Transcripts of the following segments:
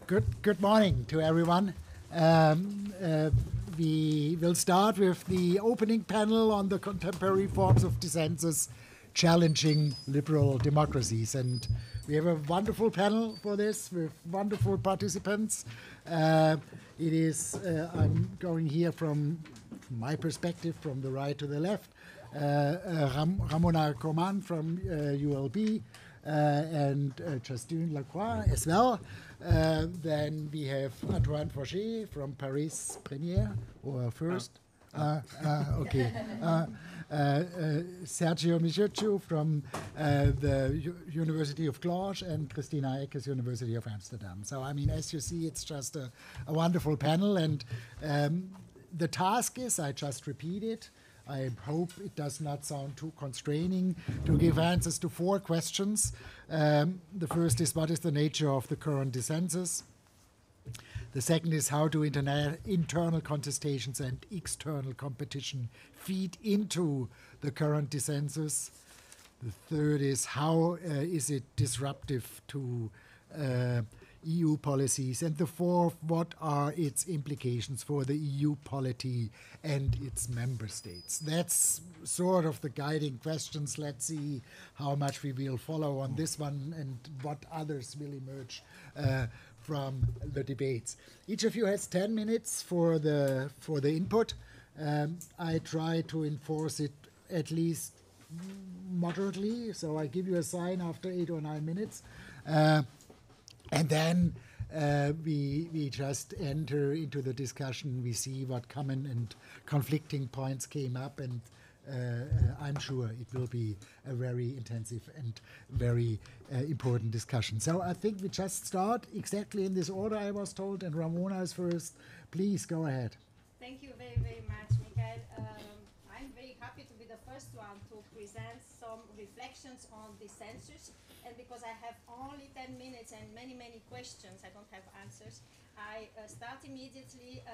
Good morning to everyone. We will start with the opening panel on the contemporary forms of dissensus challenging liberal democracies. And we have a wonderful panel for this with wonderful participants. I'm going here from my perspective, from the right to the left. Ramona Coman from ULB. And Justine Lacroix as well. Then we have Antoine Fauché from Paris Première, or First. Okay. Sergio Michuccio from the University of Cluj and Christina Eckes, University of Amsterdam. So, I mean, as you see, it's just a wonderful panel. And the task is, I just repeat it, I hope it does not sound too constraining, to give answers to 4 questions. The first is, what is the nature of the current dissensus? The second is, how do internal contestations and external competition feed into the current dissensus? The third is, how is it disruptive to EU policies? And the fourth, what are its implications for the EU polity and its member states? That's sort of the guiding questions. Let's see how much we will follow on this one and what others will emerge from the debates. Each of you has 10 minutes for the input. I try to enforce it at least moderately, so I give you a sign after 8 or 9 minutes. And then we just enter into the discussion. We see what common and conflicting points came up, and I'm sure it will be a very intensive and very important discussion. So I think we just start exactly in this order I was told, and Ramona is first. Please go ahead. Thank you very, very much, Michael. I'm very happy to be the first one to present some reflections on dissensus. And because I have only 10 minutes and many, many questions, I don't have answers, I start immediately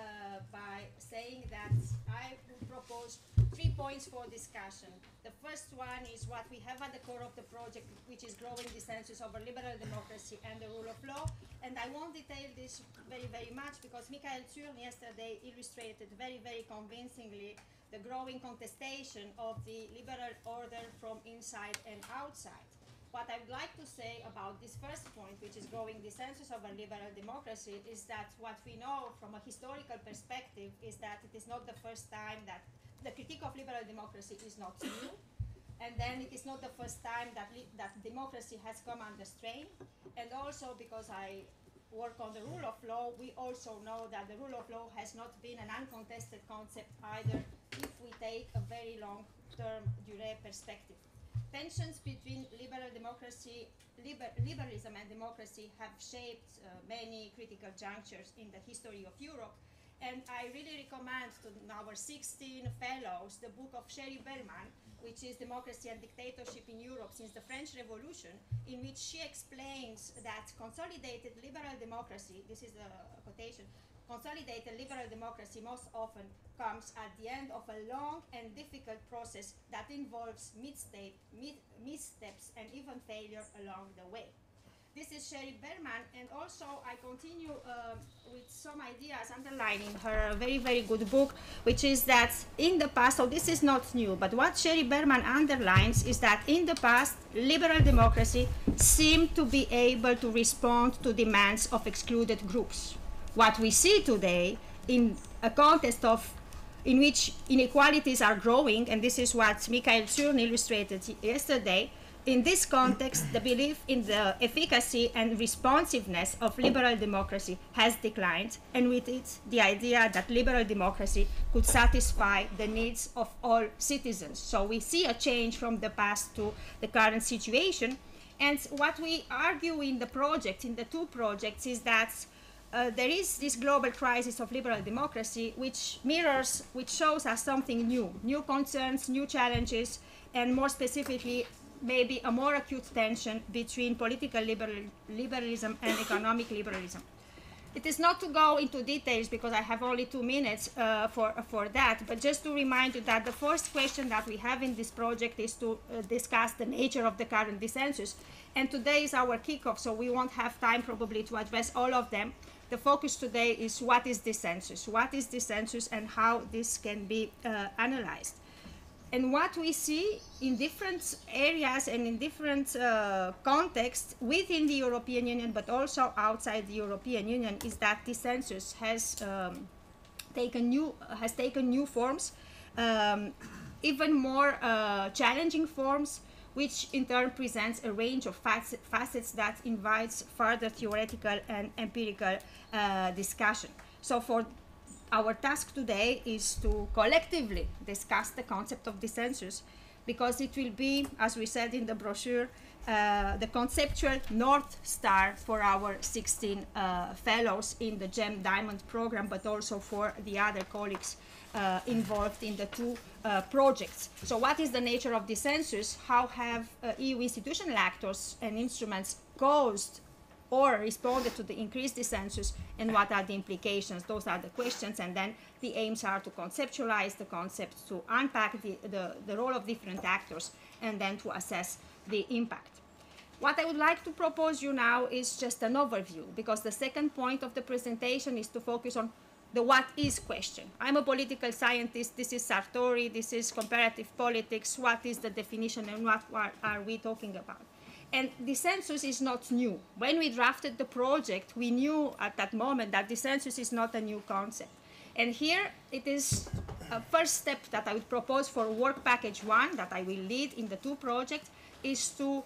by saying that I would propose 3 points for discussion. The first one is what we have at the core of the project, which is growing dissensus over liberal democracy and the rule of law. And I won't detail this very, very much because Michael Zürn yesterday illustrated very, very convincingly the growing contestation of the liberal order from inside and outside. What I would like to say about this first point, which is growing dissensus over liberal democracy, is that what we know from a historical perspective is that it is not the first time that the critique of liberal democracy is not new. And then it is not the first time that democracy has come under strain. And also because I work on the rule of law, we also know that the rule of law has not been an uncontested concept either if we take a very long-term durée perspective. Tensions between liberalism and democracy have shaped many critical junctures in the history of Europe. And I really recommend to our 16 fellows the book of Sherry Berman, which is Democracy and Dictatorship in Europe since the French Revolution, in which she explains that consolidated liberal democracy, this is a quotation, consolidated liberal democracy most often comes at the end of a long and difficult process that involves missteps and even failure along the way. This is Sherry Berman, and also I continue with some ideas underlining her very, very good book, which is that in the past, so this is not new, but what Sherry Berman underlines is that in the past, liberal democracy seemed to be able to respond to demands of excluded groups. What we see today in a context in which inequalities are growing, and this is what Michael Zürn illustrated yesterday, in this context, the belief in the efficacy and responsiveness of liberal democracy has declined, and with it, the idea that liberal democracy could satisfy the needs of all citizens. So we see a change from the past to the current situation. And what we argue in the project, in the 2 projects, is that there is this global crisis of liberal democracy which shows us something new concerns, new challenges, and more specifically, maybe a more acute tension between political liberalism and economic liberalism. It is not to go into details because I have only 2 minutes for that, but just to remind you that the first question that we have in this project is to discuss the nature of the current dissensus. And today is our kickoff, so we won't have time probably to address all of them. The focus today is what is dissensus? What is dissensus and how this can be analyzed? And what we see in different areas and in different contexts within the European Union, but also outside the European Union, is that dissensus has taken new forms, even more challenging forms, which in turn presents a range of facets that invites further theoretical and empirical discussion. So for our task today is to collectively discuss the concept of dissensus, because it will be, as we said in the brochure, the conceptual North Star for our 16 fellows in the GEM Diamond program, but also for the other colleagues involved in the 2 projects. So what is the nature of dissensus? How have EU institutional actors and instruments caused or responded to the increased dissensus, and what are the implications? Those are the questions, and then the aims are to conceptualize the concepts, to unpack the role of different actors, and then to assess the impact. What I would like to propose you now is just an overview, because the second point of the presentation is to focus on the what is question. I'm a political scientist, this is Sartori, this is comparative politics, what is the definition and what are we talking about? And dissensus is not new. When we drafted the project, we knew at that moment that dissensus is not a new concept. And here it is a first step that I would propose for work package 1 that I will lead in the 2 projects, is to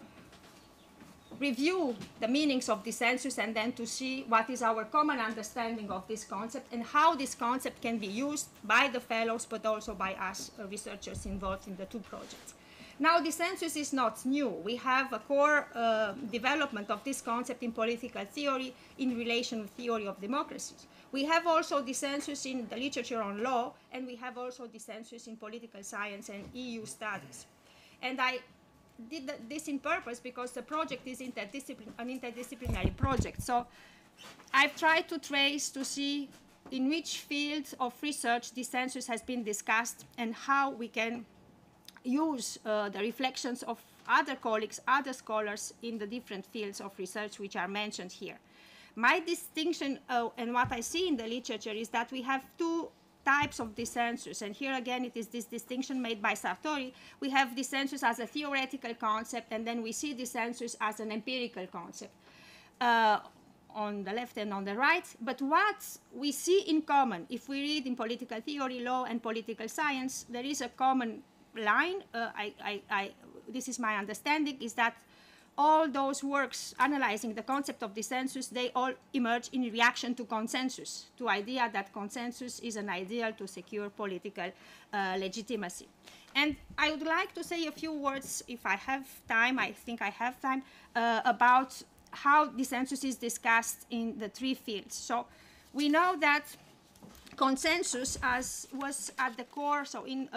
review the meanings of dissensus and then to see what is our common understanding of this concept and how this concept can be used by the fellows, but also by us researchers involved in the 2 projects. Now, dissensus is not new. We have a core development of this concept in political theory in relation with theory of democracies. We have also dissensus in the literature on law, and we have also dissensus in political science and EU studies. And I did this in purpose because the project is an interdisciplinary project. So I've tried to trace to see in which fields of research dissensus has been discussed and how we can use the reflections of other colleagues, other scholars in the different fields of research which are mentioned here. My distinction and what I see in the literature is that we have 2 types of dissensus, and here again it is this distinction made by Sartori. We have dissensus as a theoretical concept, and then we see dissensus as an empirical concept on the left and on the right. But what we see in common, if we read in political theory, law, and political science, there is a common line, this is my understanding, is that all those works analyzing the concept of dissensus, they all emerge in reaction to consensus, to idea that consensus is an ideal to secure political legitimacy. And I would like to say a few words, if I have time, I think I have time, about how dissensus is discussed in the 3 fields. So we know that consensus was at the core, so in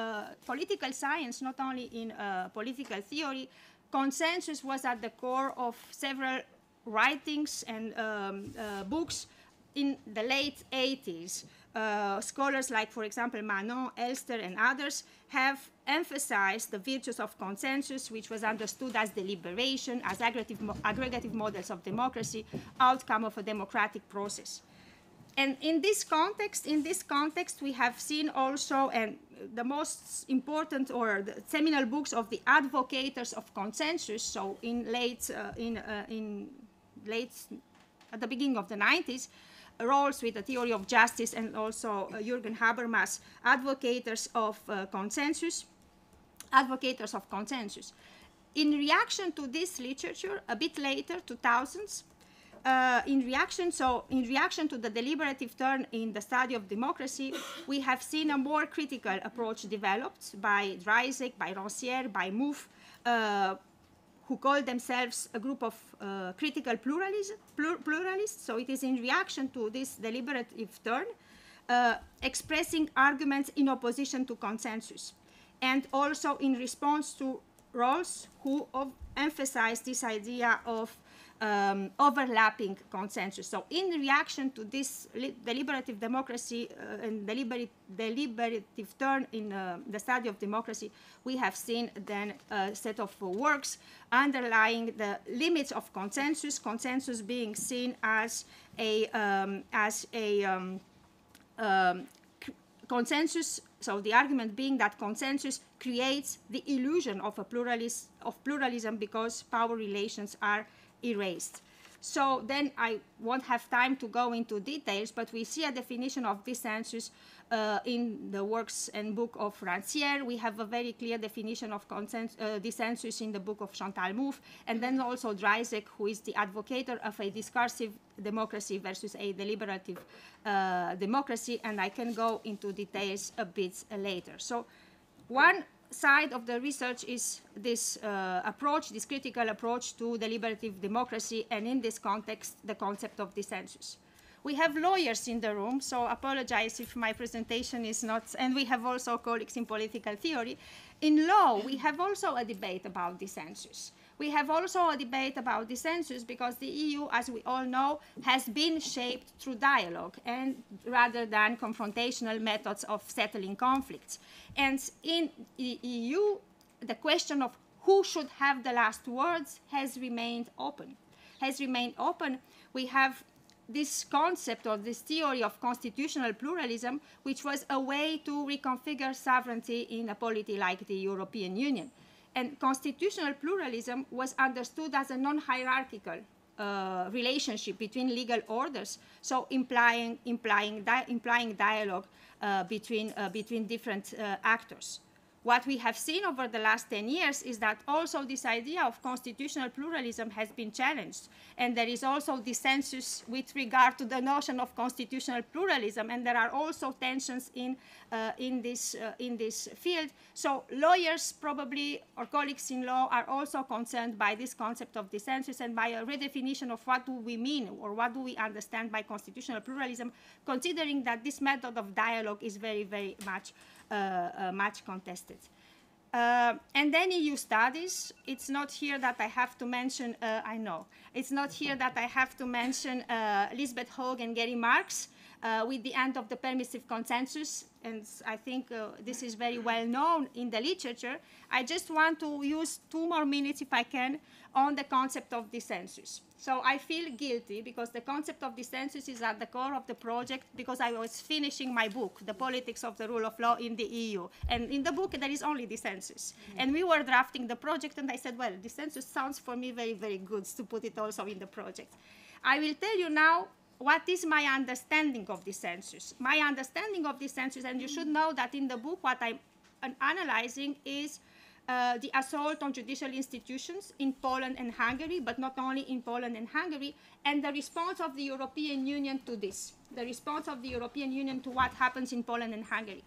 political science, not only in political theory, consensus was at the core of several writings and books in the late 80s. Scholars like, for example, Manon, Elster, and others have emphasized the virtues of consensus, which was understood as deliberation, as aggregative models of democracy, outcome of a democratic process. And in this context, we have seen also, and the most important or the seminal books of the advocates of consensus. So at the beginning of the 90s, Rawls with the theory of justice, and also Jürgen Habermas, advocates of consensus. In reaction to this literature, a bit later, 2000s, in reaction to the deliberative turn in the study of democracy, we have seen a more critical approach developed by Dreisig, by Rancière, by Mouffe, who call themselves a group of critical pluralists. So it is in reaction to this deliberative turn, expressing arguments in opposition to consensus, and also in response to Rawls, who emphasized this idea of overlapping consensus. So in reaction to this deliberative democracy and deliberative turn in the study of democracy, we have seen then a set of works underlying the limits of consensus, consensus being seen as a consensus, so the argument being that consensus creates the illusion of a pluralism because power relations are erased. So then I won't have time to go into details, but we see a definition of dissensus in the works and book of Rancière. We have a very clear definition of dissensus in the book of Chantal Mouffe, and then also Dreisek, who is the advocate of a discursive democracy versus a deliberative democracy, and I can go into details a bit later. So one side of the research is this approach, this critical approach to deliberative democracy, and in this context, the concept of dissensus. We have lawyers in the room, so apologize if my presentation is not, and we have also colleagues in political theory. In law, we have also a debate about dissensus. We have also a debate about dissensus because the EU, as we all know, has been shaped through dialogue and rather than confrontational methods of settling conflicts. And in the EU, the question of who should have the last words has remained open. We have this concept or this theory of constitutional pluralism, which was a way to reconfigure sovereignty in a polity like the European Union. And constitutional pluralism was understood as a non-hierarchical relationship between legal orders, so implying dialogue between different actors. What we have seen over the last 10 years is that also this idea of constitutional pluralism has been challenged. And there is also dissensus with regard to the notion of constitutional pluralism. And there are also tensions in this field. So lawyers probably, or colleagues in law, are also concerned by this concept of dissensus and by a redefinition of what do we mean or what do we understand by constitutional pluralism, considering that this method of dialogue is very, very much contested. And then EU studies, it's not here that I have to mention, it's not here that I have to mention Lisbeth Haug and Gary Marx with the end of the permissive consensus, and I think this is very well known in the literature. I just want to use 2 more minutes, if I can, on the concept of dissensus. So I feel guilty because the concept of dissensus is at the core of the project because I was finishing my book, The Politics of the Rule of Law in the EU. And in the book, there is only dissensus. And we were drafting the project, and I said, well, dissensus sounds for me very, very good to put it also in the project. I will tell you now what is my understanding of dissensus. My understanding of dissensus, and you should know that in the book, what I'm analyzing is the assault on judicial institutions in Poland and Hungary, but not only in Poland and Hungary, and the response of the European Union to this, the response of the European Union to what happens in Poland and Hungary.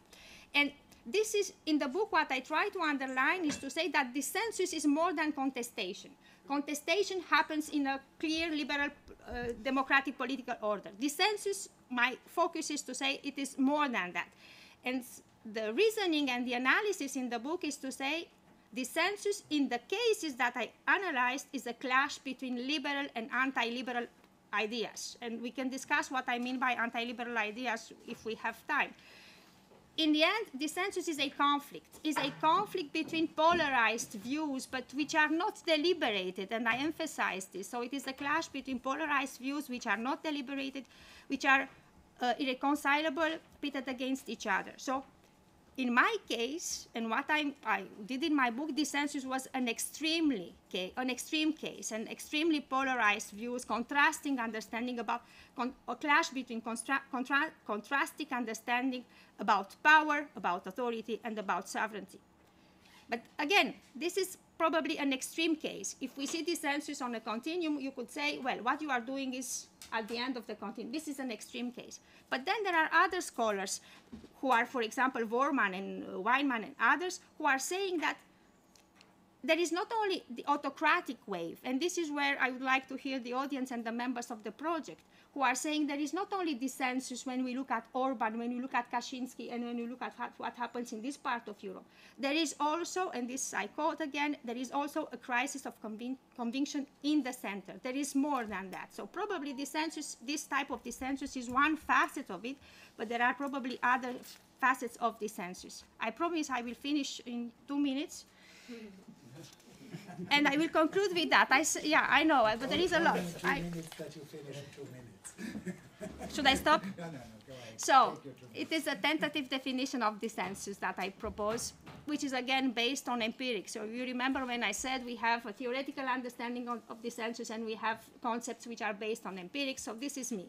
And this is, in the book, what I try to underline is to say that dissensus is more than contestation. Contestation happens in a clear, liberal, democratic political order. Dissensus, my focus is to say it is more than that. And the reasoning and the analysis in the book is to say dissensus in the cases that I analyzed is a clash between liberal and anti-liberal ideas. And we can discuss what I mean by anti-liberal ideas if we have time. In the end, dissensus is a conflict between polarized views, but which are not deliberated, and I emphasize this. So it is a clash between polarized views which are not deliberated, which are irreconcilable, pitted against each other. So in my case, and what I did in my book, dissensus was an extreme case, and extremely polarized views, contrasting understanding about a clash between contrasting understanding about power, about authority, and about sovereignty. But again, this is probably an extreme case. If we see dissensus on a continuum, you could say, well, what you are doing is at the end of the continuum. This is an extreme case. But then there are other scholars who are, for example, Worman and Weinman and others, who are saying that there is not only the autocratic wave, and this is where I would like to hear the audience and the members of the project, who are saying there is not only dissensus when we look at Orban, when we look at Kaczynski, and when we look at what happens in this part of Europe. There is also, and this I quote again, there is also a crisis of conviction in the center. There is more than that. So probably dissensus, this type of dissensus is one facet of it, but there are probably other facets of dissensus. I promise I will finish in 2 minutes. And I will conclude with that. Yeah, I know, but there is a lot. 3 minutes that you finish in 2 minutes. Should I stop? No, go ahead. So, it is a tentative definition of dissensus that I propose, which is again based on empirics. So you remember when I said we have a theoretical understanding of dissensus and we have concepts which are based on empirics. So this is me.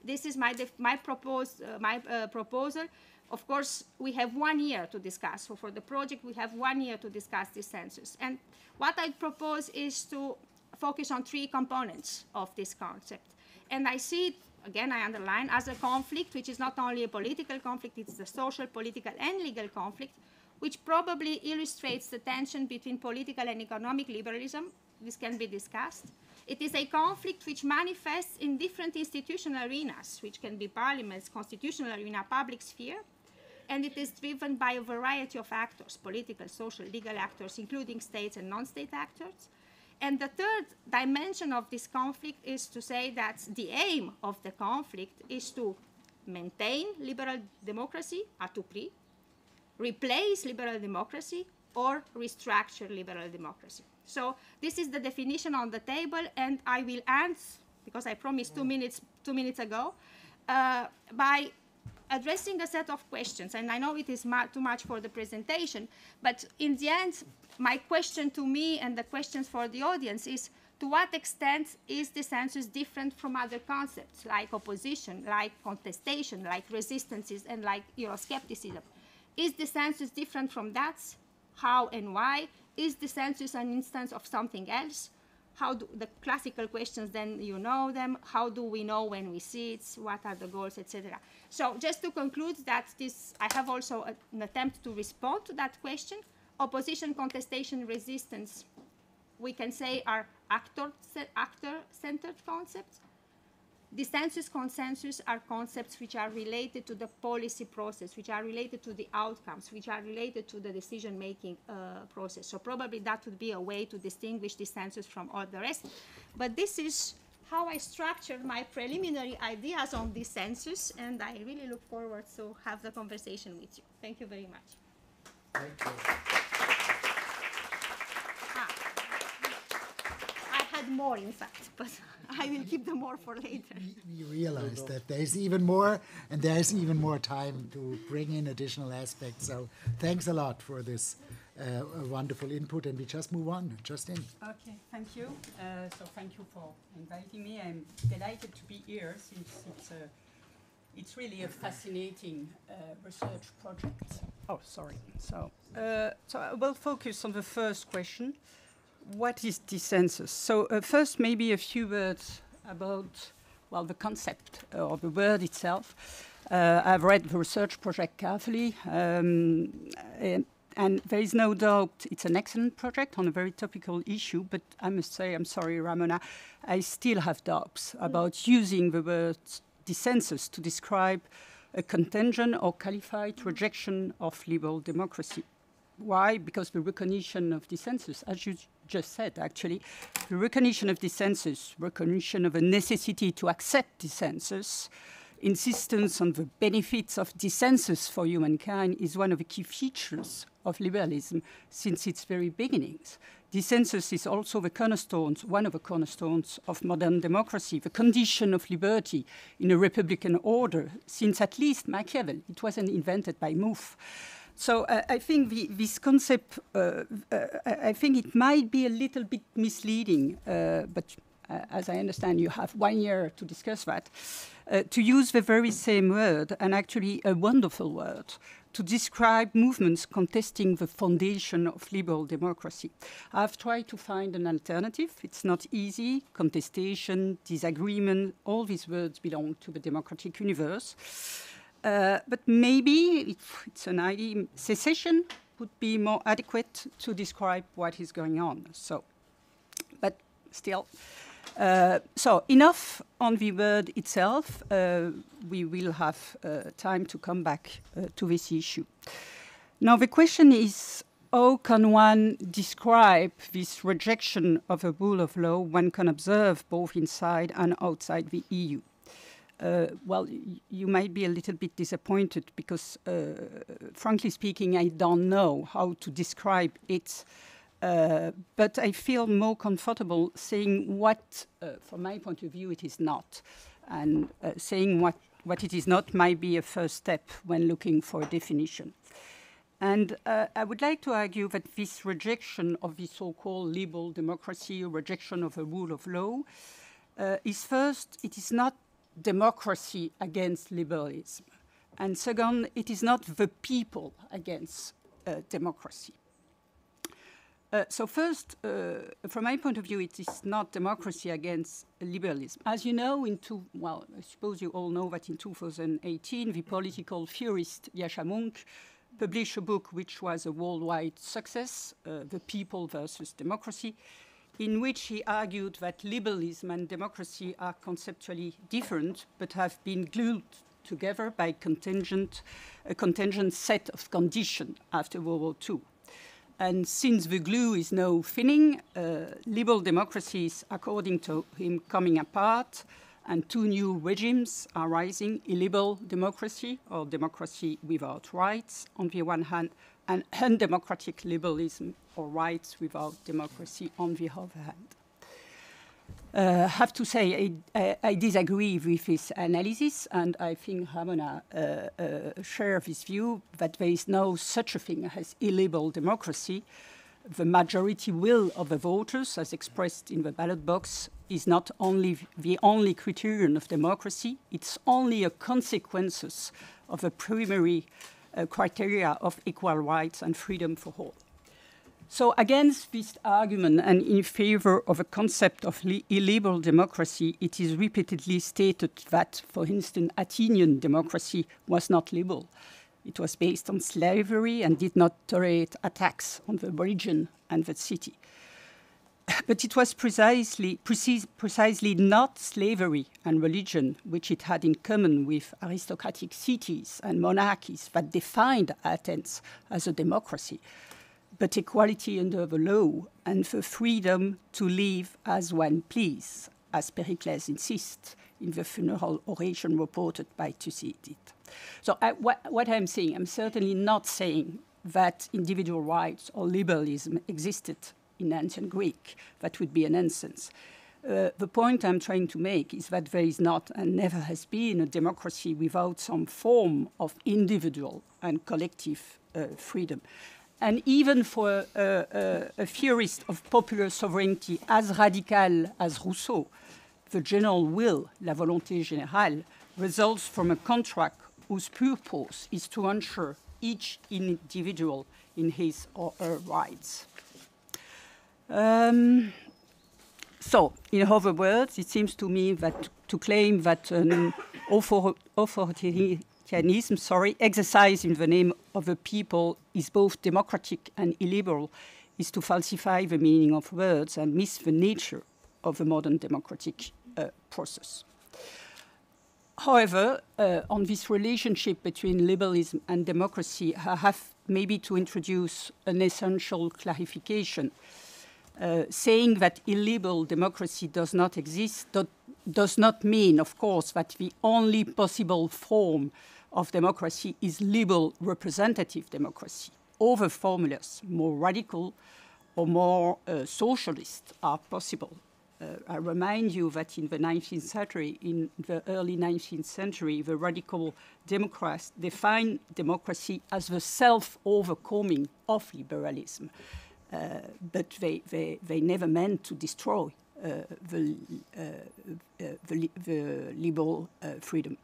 This is my proposal. Of course, we have 1 year to discuss. So for the project, we have 1 year to discuss dissensus. And what I propose is to focus on 3 components of this concept. And I see it, again, I underline, as a conflict, which is not only a political conflict, it's a social, political, and legal conflict, which probably illustrates the tension between political and economic liberalism. This can be discussed. It is a conflict which manifests in different institutional arenas, which can be parliaments, constitutional arena, public sphere, and it is driven by a variety of actors, political, social, legal actors, including states and non-state actors. And the third dimension of this conflict is to say that the aim of the conflict is to maintain liberal democracy à tout prix, replace liberal democracy, or restructure liberal democracy. So this is the definition on the table, and I will end, because I promised 2 minutes ago, by addressing a set of questions. And I know it is too much for the presentation, but in the end, my question to me and the questions for the audience is, to what extent is dissensus different from other concepts, like opposition, like contestation, like resistances, and like Euroscepticism? Is dissensus different from that? How and why? Is dissensus an instance of something else? How do the classical questions, then you know them. How do we know when we see it? What are the goals, etc.? So just to conclude that I have also an attempt to respond to that question. Opposition, contestation, resistance, we can say, are actor-centered concepts. Dissensus, consensus are concepts which are related to the policy process, which are related to the outcomes, which are related to the decision-making process. So probably that would be a way to distinguish dissensus from all the rest. But this is how I structured my preliminary ideas on dissensus, and I really look forward to have the conversation with you. Thank you very much. Thank you. I had more, in fact, but I will keep the more for later. We realize that there's even more, and there's even more time to bring in additional aspects. So thanks a lot for this wonderful input, and we just move on. Justin. Okay, thank you. So thank you for inviting me. I'm delighted to be here since it's really a fascinating research project. Oh, sorry. So I will focus on the first question. What is dissensus? So first, maybe a few words about, well, the concept or the word itself. I've read the research project carefully, and there is no doubt it's an excellent project on a very topical issue, but I must say, I'm sorry, Ramona, I still have doubts about using the word dissensus to describe a contingent or qualified rejection of liberal democracy. Why? Because the recognition of dissensus, as you just said, actually, the recognition of dissensus, recognition of a necessity to accept dissensus, insistence on the benefits of dissensus for humankind is one of the key features of liberalism since its very beginnings. Dissensus is also the cornerstones, one of the cornerstones of modern democracy, the condition of liberty in a republican order, since at least Machiavelli. It wasn't invented by Mouffe. So I think this concept, I think it might be a little bit misleading, but as I understand, you have 1 year to discuss that, to use the very same word, and actually a wonderful word, to describe movements contesting the foundation of liberal democracy. I've tried to find an alternative. It's not easy. Contestation, disagreement, all these words belong to the democratic universe. But maybe it's an idea. Secession would be more adequate to describe what is going on. So, but still. So enough on the word itself. We will have time to come back to this issue. Now the question is, how can one describe this rejection of a rule of law one can observe both inside and outside the EU? Well, you might be a little bit disappointed because, frankly speaking, I don't know how to describe it. But I feel more comfortable saying what, from my point of view, it is not. And saying what it is not might be a first step when looking for a definition. And I would like to argue that this rejection of the so-called liberal democracy, rejection of a rule of law, is first, it is not democracy against liberalism. And second, it is not the people against democracy. So first, from my point of view, it is not democracy against liberalism. As you know, well, I suppose you all know that in 2018, the political theorist Yascha Mounk published a book which was a worldwide success, The People versus Democracy, in which he argued that liberalism and democracy are conceptually different, but have been glued together by a contingent set of conditions after World War II. And since the glue is now thinning, liberal democracies, according to him, coming apart, and two new regimes are rising, illiberal democracy, or democracy without rights, on the one hand, and undemocratic liberalism, or rights without democracy, on the other hand. I have to say, I disagree with this analysis, and I think Ramona shares this view that there is no such a thing as illiberal democracy. The majority will of the voters, as expressed in the ballot box, is not only the only criterion of democracy, it's only a consequence of the primary criteria of equal rights and freedom for all. So against this argument and in favor of a concept of illiberal democracy, it is repeatedly stated that, for instance, Athenian democracy was not liberal. It was based on slavery and did not tolerate attacks on the religion and the city. But it was precisely not slavery and religion, which it had in common with aristocratic cities and monarchies, that defined Athens as a democracy, but equality under the law and the freedom to live as one please, as Pericles insists in the funeral oration reported by Thucydides. So what I'm saying, I'm certainly not saying that individual rights or liberalism existed in ancient Greek. That would be a nonsense. The point I'm trying to make is that there is not and never has been a democracy without some form of individual and collective freedom. And even for a theorist of popular sovereignty as radical as Rousseau, the general will, la volonté générale, results from a contract whose purpose is to ensure each individual in his or her rights. So, in other words, it seems to me that to claim that an authoritarianism, exercised in the name of the people is both democratic and illiberal is to falsify the meaning of words and miss the nature of the modern democratic process. However, on this relationship between liberalism and democracy, I have maybe to introduce an essential clarification. Saying that illiberal democracy does not exist does not mean, of course, that the only possible form of democracy is liberal representative democracy. Other formulas, more radical or more socialist, are possible. I remind you that in the 19th century, in the early 19th century, the radical Democrats defined democracy as the self-overcoming of liberalism. But they never meant to destroy the liberal freedom.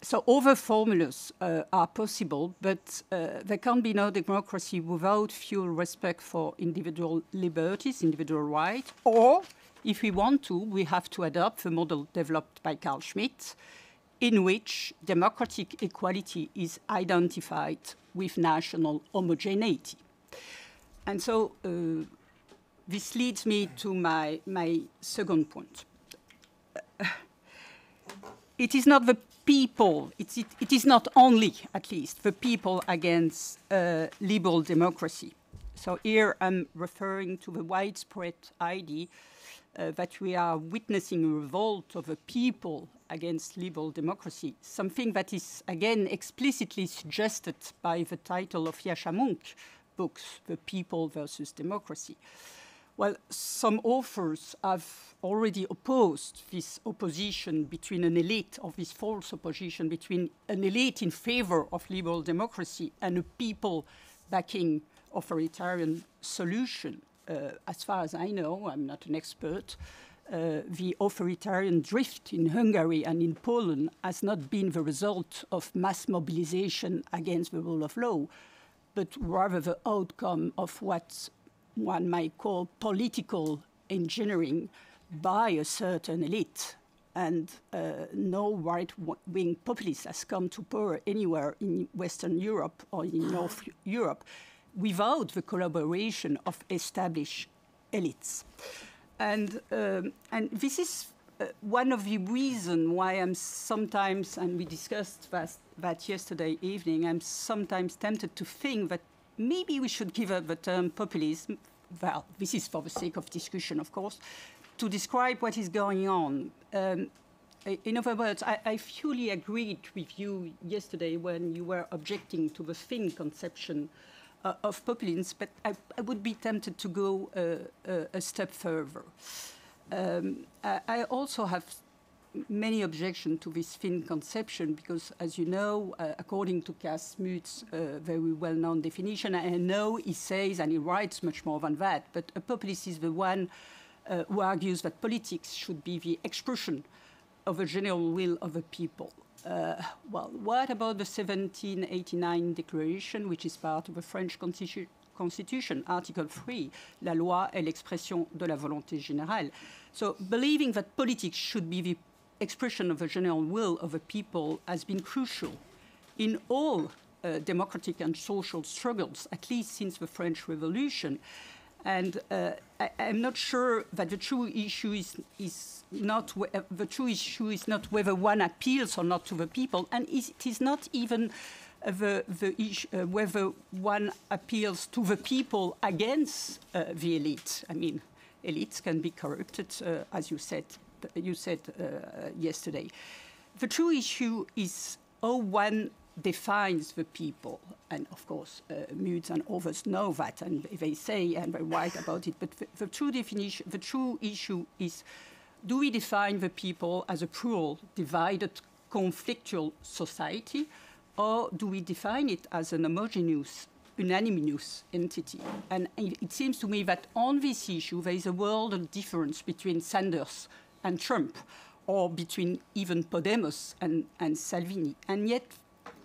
So other formulas are possible, but there can be no democracy without full respect for individual liberties, individual rights, or if we want to, we have to adopt the model developed by Carl Schmitt, in which democratic equality is identified with national homogeneity. And so this leads me to my second point. It is not the people, it is not only, at least, the people against liberal democracy. So here I'm referring to the widespread idea that we are witnessing a revolt of the people against liberal democracy, something that is, again, explicitly suggested by the title of Yascha Mounk books, The People versus Democracy. Well, some authors have already opposed this opposition between an elite, or this false opposition between an elite in favor of liberal democracy and a people backing authoritarian solution. As far as I know, I'm not an expert, the authoritarian drift in Hungary and in Poland has not been the result of mass mobilization against the rule of law, but rather the outcome of what one might call political engineering by a certain elite. And no right-wing populist has come to power anywhere in Western Europe or in North Europe without the collaboration of established elites. And this is one of the reasons why I'm sometimes, and we discussed that yesterday evening, I'm sometimes tempted to think that maybe we should give up the term populism, well, this is for the sake of discussion, of course, to describe what is going on. In other words, I fully agreed with you yesterday when you were objecting to the thin conception of populism, but I would be tempted to go a step further. I also have many objections to this thin conception because, as you know, according to Cass-Muth's very well-known definition, I know he says, and he writes much more than that, but a populist is the one who argues that politics should be the expression of the general will of the people. Well, what about the 1789 Declaration, which is part of the French Constitution, Article 3, La loi est l'expression de la volonté générale. So believing that politics should be the expression of the general will of the people has been crucial in all democratic and social struggles, at least since the French Revolution. And I'm not sure that the true issue is not whether one appeals or not to the people, and it is not even the issue whether one appeals to the people against the elite. I mean, elites can be corrupted, as you said yesterday. The true issue is how one defines the people, and of course, Muth and others know that, and they say and they write about it. But the true definition, the true issue is: do we define the people as a plural, divided, conflictual society, or do we define it as an homogeneous, unanimous entity? And it seems to me that on this issue, there is a world of difference between Sanders and Trump, or between even Podemos and Salvini, and yet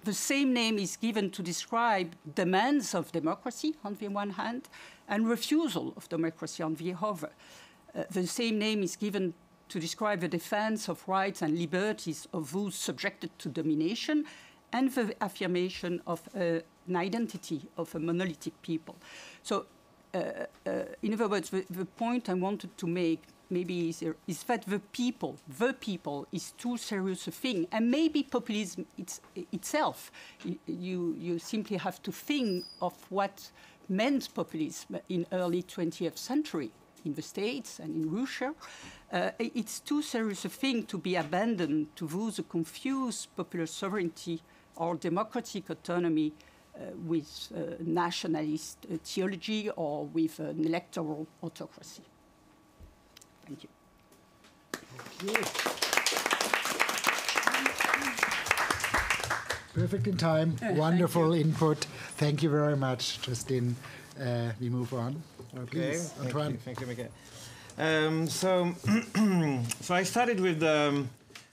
the same name is given to describe demands of democracy on the one hand and refusal of democracy on the other. The same name is given to describe the defense of rights and liberties of those subjected to domination and the affirmation of an identity of a monolithic people. So, in other words, the point I wanted to make maybe is that the people is too serious a thing, and maybe populism itself. You simply have to think of what meant populism in early 20th century in the States and in Russia. It's too serious a thing to be abandoned to those who confuse popular sovereignty or democratic autonomy with nationalist theology or with an electoral autocracy. Thank you. Thank you. Perfect in time. Wonderful input. Thank you very much, Justin. We move on. Okay. Please, Antoine. Thank you, Miguel. So I started with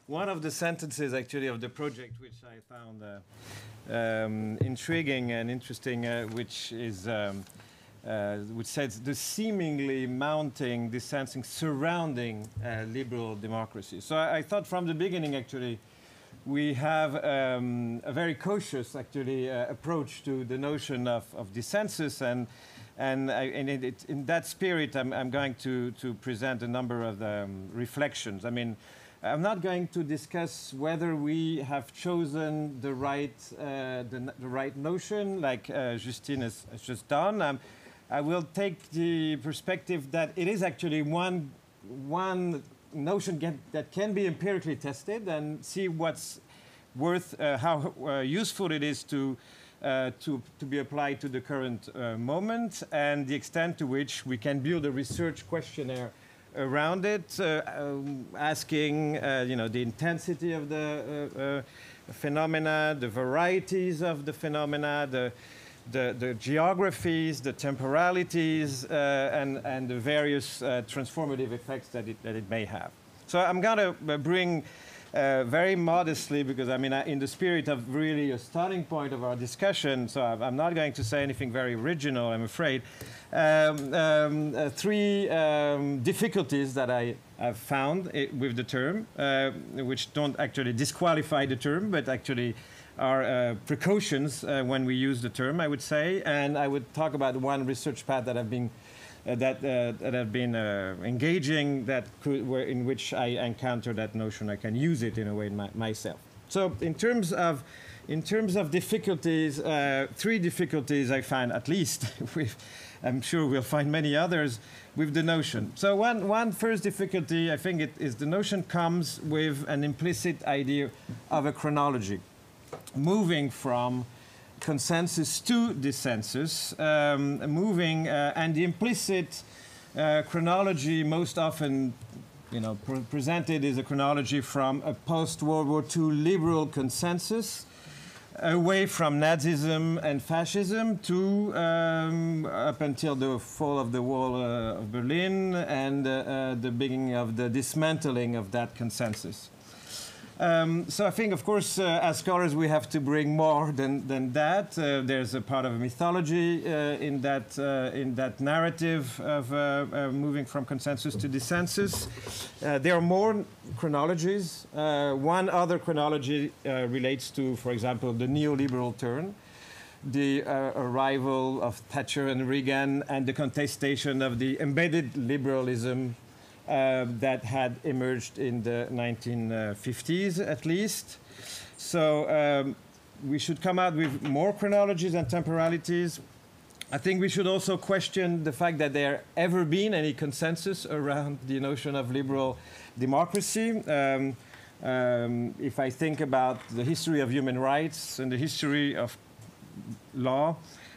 one of the sentences, actually, of the project, which I found intriguing and interesting, which says the seemingly mounting dissensus surrounding liberal democracy. So I thought from the beginning, actually, we have a very cautious, actually, approach to the notion of dissensus, and in that spirit, I'm going to present a number of reflections. I mean, I'm not going to discuss whether we have chosen the right notion, like Justine has just done. I will take the perspective that it is actually one notion that can be empirically tested and see what's worth, how useful it is to be applied to the current moment, and the extent to which we can build a research questionnaire around it, asking the intensity of the phenomena, the varieties of the phenomena, the geographies, the temporalities, and the various transformative effects that it may have. So I'm going to bring very modestly, because I mean, in the spirit of really a starting point of our discussion, so I'm not going to say anything very original, I'm afraid, three difficulties that I have found with the term, which don't actually disqualify the term, but actually are precautions when we use the term, I would say. And I would talk about one research path that I've been engaging, in which I encounter that notion. I can use it in a way myself. So in terms of difficulties, three difficulties I find, at least. I'm sure we'll find many others with the notion. So one first difficulty, I think, is the notion comes with an implicit idea of a chronology, moving from consensus to dissensus, and the implicit chronology most often, presented is a chronology from a post-World War II liberal consensus, away from Nazism and fascism to up until the fall of the wall of Berlin and the beginning of the dismantling of that consensus. So I think, of course, as scholars, we have to bring more than that. There's a part of a mythology in that narrative of moving from consensus to dissensus. There are more chronologies. One other chronology relates to, for example, the neoliberal turn, the arrival of Thatcher and Reagan, and the contestation of the embedded liberalism that had emerged in the 1950s, at least. So we should come out with more chronologies and temporalities. I think we should also question the fact that there ever been any consensus around the notion of liberal democracy. If I think about the history of human rights and the history of law,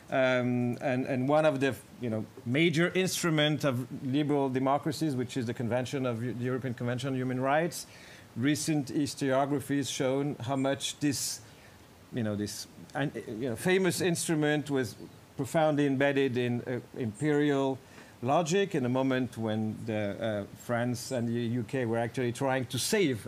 and one of the major instrument of liberal democracies, which is the Convention of the European Convention on Human Rights, recent historiographies shown how much this famous instrument was profoundly embedded in imperial logic in a moment when France and the UK were actually trying to save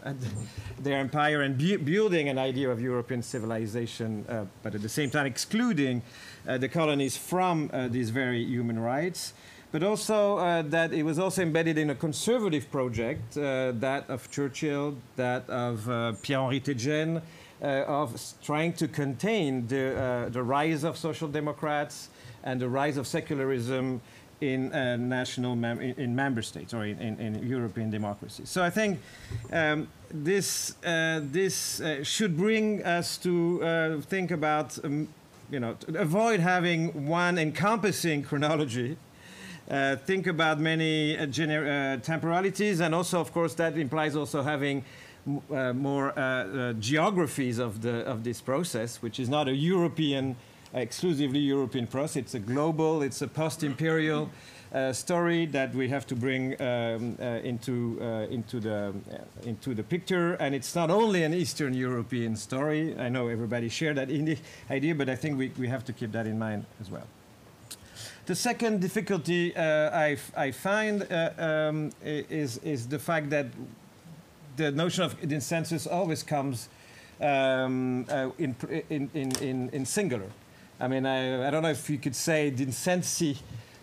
their empire and building an idea of European civilization, but at the same time excluding the colonies from these very human rights. But also that it was also embedded in a conservative project, that of Churchill, that of Pierre-Henri Tégène, of trying to contain the rise of social democrats and the rise of secularism in in member states or in European democracies. So I think this should bring us to think about, to avoid having one encompassing chronology. Think about many temporalities, and also, of course, that implies also having more geographies of this process, which is not a European, exclusively European process. It's a global, it's a post-imperial story that we have to bring into the picture. And it's not only an Eastern European story. I know everybody shared that idea, but I think we have to keep that in mind as well. The second difficulty I find is the fact that the notion of dissensus always comes in singular. I mean, I don't know if you could say dissensi.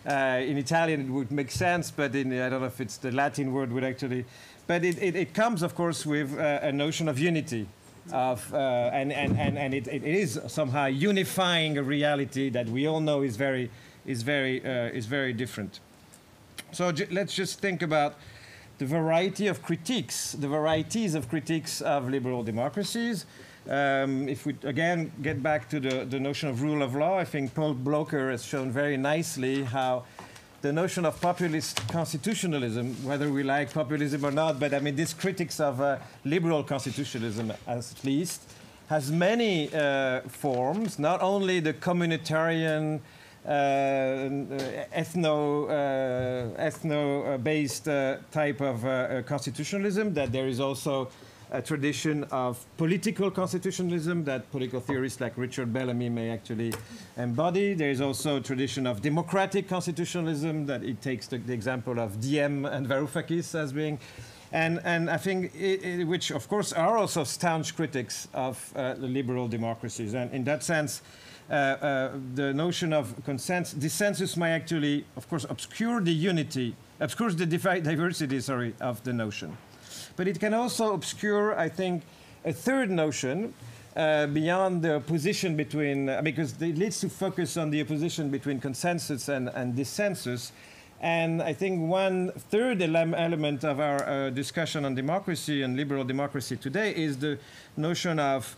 In Italian, it would make sense, but I don't know if it's the Latin word would actually. But it comes, of course, with a notion of unity. of, and it is somehow unifying a reality that we all know is very different. So let's just think about the variety of critiques, the varieties of critiques of liberal democracies. If we again get back to the notion of rule of law, I think Paul Blocher has shown very nicely how the notion of populist constitutionalism, whether we like populism or not, but I mean this critics of liberal constitutionalism at least, has many forms, not only the communitarian ethno-based type of constitutionalism, that there is also a tradition of political constitutionalism that political theorists like Richard Bellamy may actually embody. There is also a tradition of democratic constitutionalism that it takes the example of Diem and Varoufakis as being, and I think which of course are also staunch critics of the liberal democracies. And in that sense, the notion of dissensus might actually, of course, obscure the diversity, of the notion. But it can also obscure, I think, a third notion beyond the opposition between, because it leads to focus on the opposition between consensus and dissensus. And I think one third element of our discussion on democracy and liberal democracy today is the notion of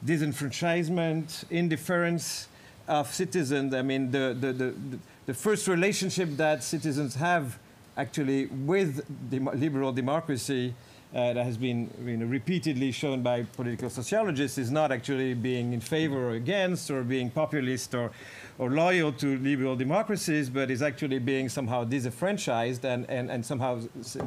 disenfranchisement, indifference of citizens. I mean, the first relationship that citizens have actually with liberal democracy that has been repeatedly shown by political sociologists is not actually being in favor or against or being populist or loyal to liberal democracies, but is actually being somehow disenfranchised, and somehow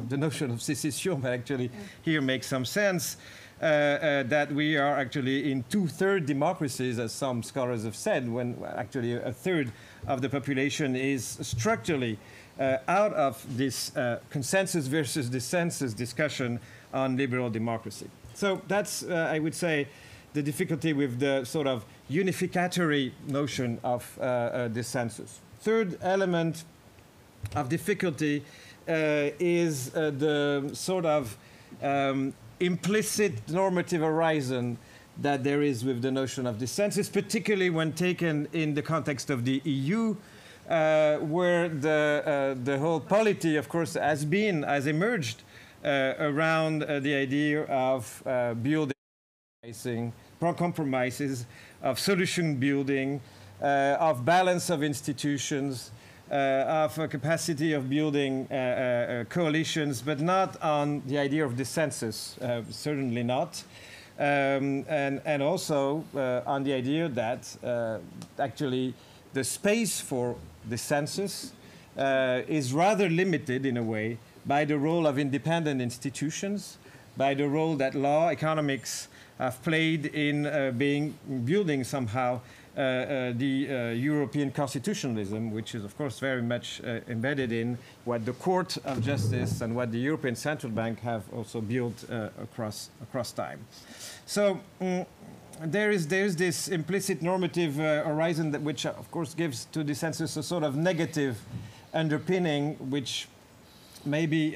the notion of secession actually here makes some sense. That we are actually in two-thirds democracies, as some scholars have said, when actually a third of the population is structurally out of this consensus versus dissensus discussion on liberal democracy. So that's, I would say, the difficulty with the sort of unificatory notion of dissensus. Third element of difficulty is the sort of implicit normative horizon that there is with the notion of dissensus, particularly when taken in the context of the EU, where the whole polity, of course, has emerged around the idea of building, compromises, of solution building, of balance of institutions, of a capacity of building coalitions, but not on the idea of dissensus, certainly not. And also on the idea that actually the space for dissensus is rather limited in a way by the role of independent institutions, by the role that law, economics have played in building somehow the European constitutionalism, which is, of course, very much embedded in what the Court of Justice and what the European Central Bank have also built across time. So there is this implicit normative horizon that which, of course, gives to dissensus a sort of negative underpinning, which may be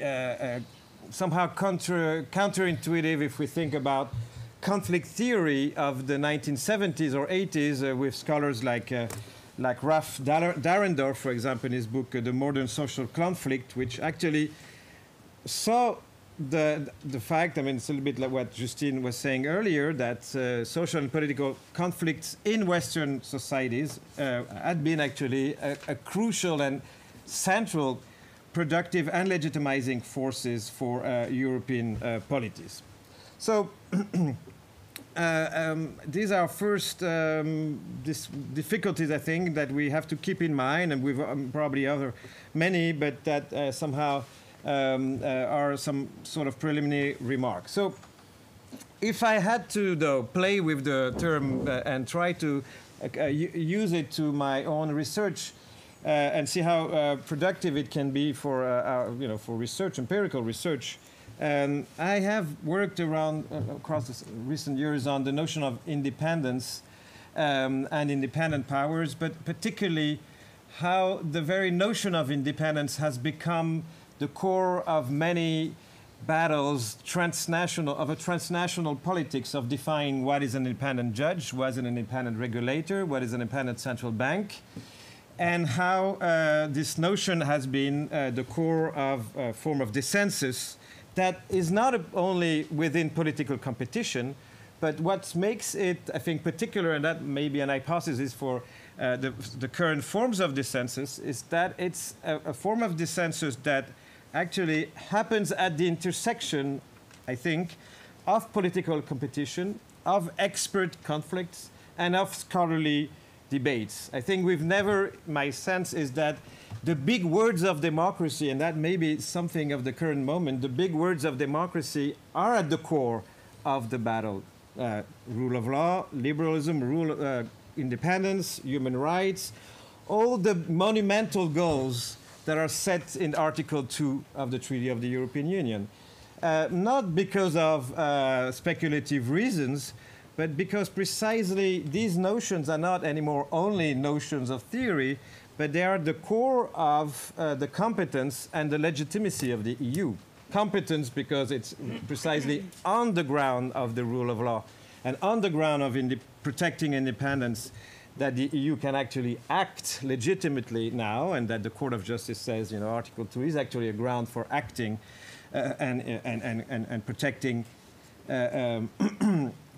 somehow counterintuitive if we think about conflict theory of the 1970s or 80s with scholars like Ralph Dahrendorf, for example, in his book The Modern Social Conflict, which actually saw the fact, I mean, it's a little bit like what Justine was saying earlier, that social and political conflicts in Western societies had been actually a crucial and central productive and legitimizing forces for European polities. So these are first difficulties, I think, that we have to keep in mind, and we've probably many, but that somehow are some sort of preliminary remarks. So if I had to, though, play with the term and try to use it to my own research, and see how productive it can be for for research, empirical research. I have worked around across the recent years on the notion of independence and independent powers, but particularly how the very notion of independence has become the core of many battles of a transnational politics of defining what is an independent judge, what is an independent regulator, what is an independent central bank, and how this notion has been the core of a form of dissensus that is not only within political competition, but what makes it, I think, particular, and that may be an hypothesis for the current forms of dissensus, is that it's a form of dissensus that actually happens at the intersection, I think, of political competition, of expert conflicts, and of scholarly debates. I think we've never, my sense is that the big words of democracy, and that may be something of the current moment, the big words of democracy are at the core of the battle. Rule of law, liberalism, independence, human rights, all the monumental goals that are set in Article 2 of the Treaty of the European Union. Not because of speculative reasons, but because precisely these notions are not anymore only notions of theory, but they are the core of the competence and the legitimacy of the EU. Competence because it's precisely on the ground of the rule of law and on the ground of protecting independence that the EU can actually act legitimately now, and that the Court of Justice says, you know, Article 2 is actually a ground for acting and protecting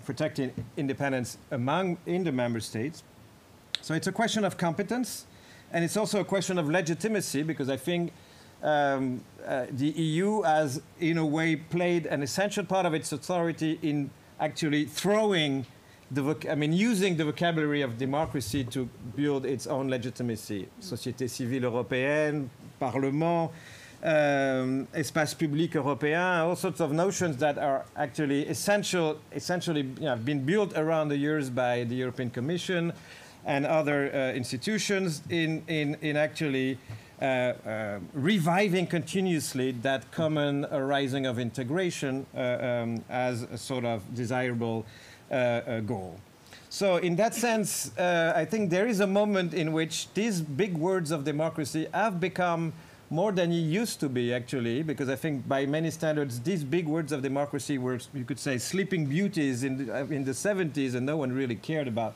protecting independence in the member states. So it's a question of competence, and it's also a question of legitimacy, because I think the EU has, in a way, played an essential part of its authority in actually throwing using the vocabulary of democracy to build its own legitimacy. Société civile européenne, Parlement, espace public européen, all sorts of notions that are actually essentially have been built around the years by the European Commission and other institutions in actually reviving continuously that common arising of integration as a sort of desirable goal. So in that sense, I think there is a moment in which these big words of democracy have become more than it used to be, actually, because I think by many standards, these big words of democracy were, you could say, sleeping beauties in the 70s, and no one really cared about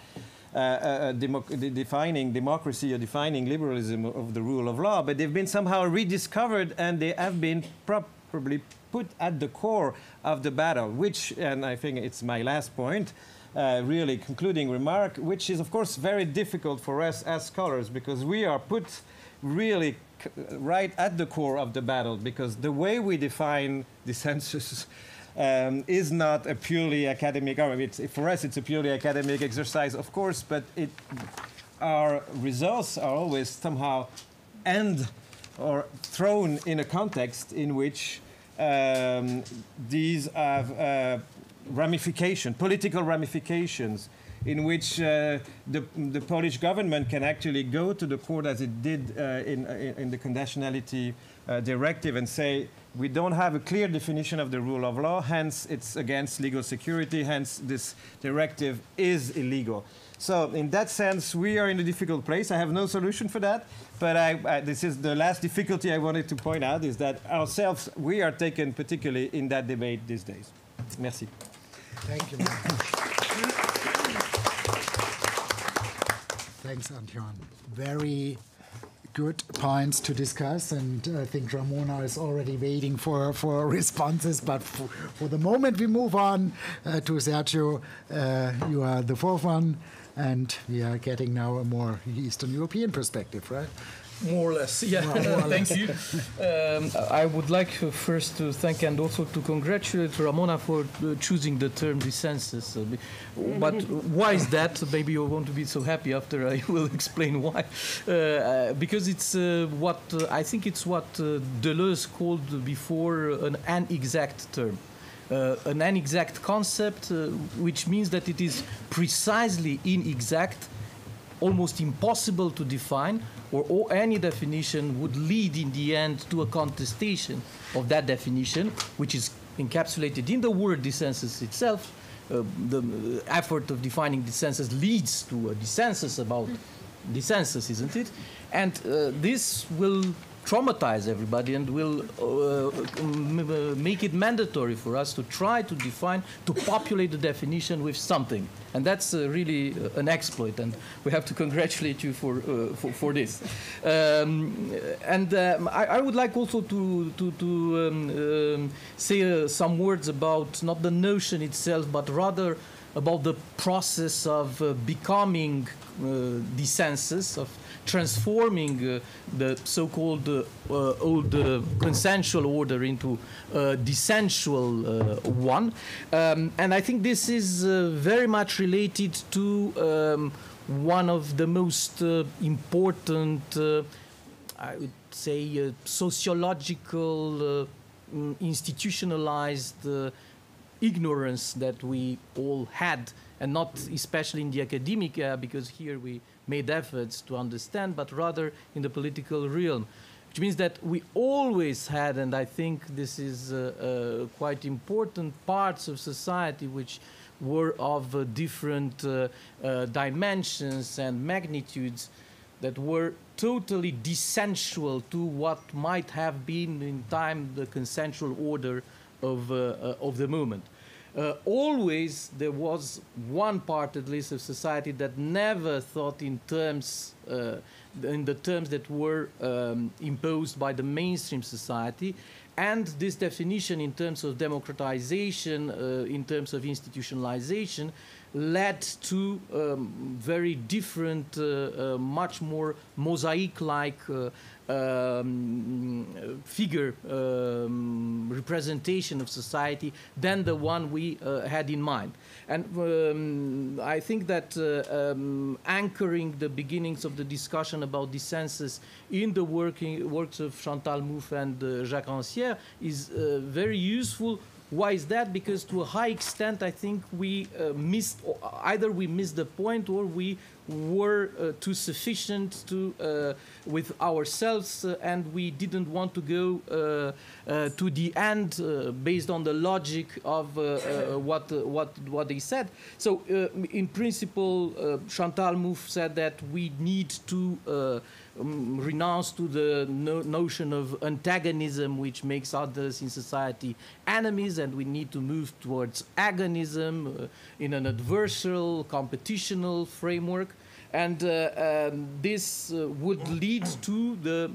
defining democracy or defining liberalism of the rule of law, but they've been somehow rediscovered, and they have been probably put at the core of the battle, which, and I think it's my last point, really concluding remark, which is, of course, very difficult for us as scholars, because we are put really right at the core of the battle, because the way we define dissensus is not a purely academic, for us it's a purely academic exercise, of course, but our results are always somehow or thrown in a context in which these have political ramifications, in which the Polish government can actually go to the court, as it did in the conditionality directive, and say, we don't have a clear definition of the rule of law, hence it's against legal security, hence this directive is illegal. So in that sense, we are in a difficult place. I have no solution for that, but this is the last difficulty I wanted to point out, is that ourselves, we are taken particularly in that debate these days. Merci. Thank you very much. Thanks, Antoine. Very good points to discuss, and I think Ramona is already waiting for responses, but for the moment we move on to Sergio. You are the fourth one, and we are getting now a more Eastern European perspective, right? More or less, yeah. Thank you. I would like first to thank and also to congratulate Ramona for choosing the term dissensus. But why is that? Maybe you won't be so happy after I will explain why. Because it's I think it's what Deleuze called before an inexact term. An inexact concept, which means that it is precisely inexact, almost impossible to define, or any definition would lead in the end to a contestation of that definition, which is encapsulated in the word dissensus itself. The effort of defining dissensus leads to a dissensus about dissensus, isn't it? And this will traumatize everybody and will make it mandatory for us to try to define, to populate the definition with something. And that's really an exploit, and we have to congratulate you for this. I would like also to say some words about not the notion itself, but rather about the process of becoming dissensus, of transforming the so-called old consensual order into a dissensual one. And I think this is very much related to one of the most important, I would say, sociological, institutionalized ignorance that we all had, and not especially in the academic, because here we made efforts to understand, but rather in the political realm, which means that we always had, and I think this is quite important, parts of society which were of different dimensions and magnitudes that were totally dissensual to what might have been in time the consensual order of the moment. Always there was one part, at least, of society that never thought in terms, in the terms that were imposed by the mainstream society, and this definition in terms of democratization, in terms of institutionalization, led to very different, much more mosaic-like figure representation of society than the one we had in mind. And I think that anchoring the beginnings of the discussion about dissensus in the works of Chantal Mouffe and Jacques Rancière is very useful. Why is that? Because to a high extent, I think we missed, either we missed the point or we were too sufficient to with ourselves, and we didn't want to go to the end based on the logic of what they said. So, in principle, Chantal Mouffe said that we need to renounce to the notion of antagonism, which makes others in society enemies, and we need to move towards agonism in an adversarial, competitional framework. And this would lead to the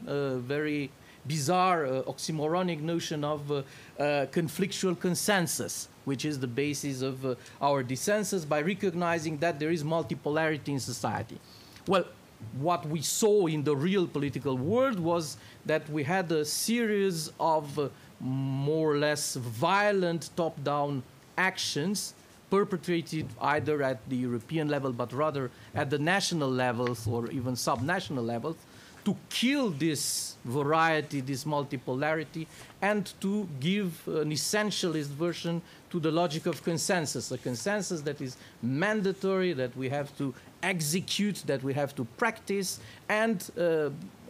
very bizarre oxymoronic notion of conflictual consensus, which is the basis of our dissensus, by recognizing that there is multipolarity in society. Well, what we saw in the real political world was that we had a series of more or less violent top-down actions perpetrated either at the European level, but rather at the national levels or even subnational levels, to kill this variety, this multipolarity, and to give an essentialist version to the logic of consensus, a consensus that is mandatory, that we have to execute, that we have to practice, and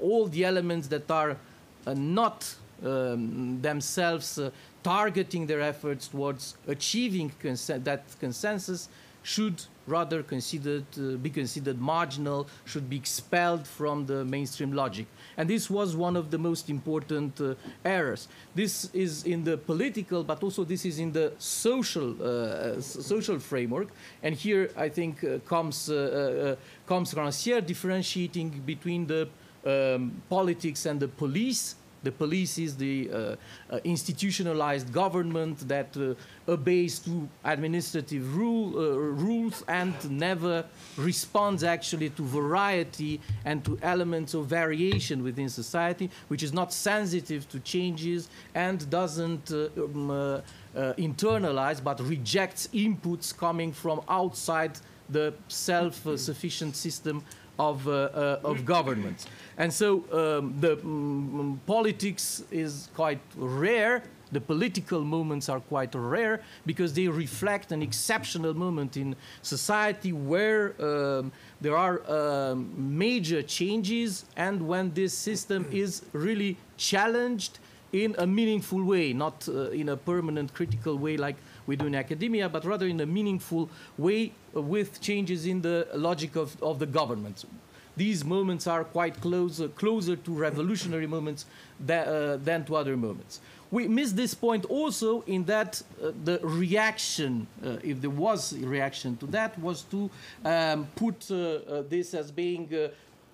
all the elements that are not themselves targeting their efforts towards achieving that consensus should rather be considered marginal, should be expelled from the mainstream logic. And this was one of the most important errors. This is in the political, but also this is in the social framework. And here, I think, comes Rancière differentiating between the politics and the police. The police is the institutionalized government that obeys to administrative rules and never responds actually to variety and to elements of variation within society, which is not sensitive to changes and doesn't internalize but rejects inputs coming from outside the self-sufficient system of governments. And so the politics is quite rare. The political movements are quite rare because they reflect an exceptional moment in society where there are major changes, and when this system is really challenged in a meaningful way, not in a permanent critical way like we do in academia, but rather in a meaningful way with changes in the logic of the government. these moments are quite closer to revolutionary moments than to other moments. We miss this point also in that the reaction, if there was a reaction to that, was to put this as being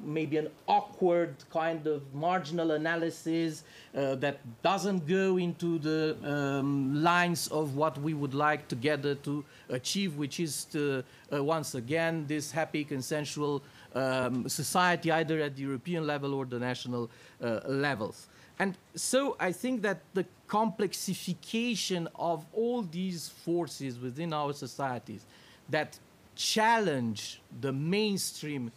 maybe an awkward kind of marginal analysis that doesn't go into the lines of what we would like together to achieve, which is to, once again, this happy consensual society, either at the European level or the national levels. And so I think that the complexification of all these forces within our societies that challenge the mainstream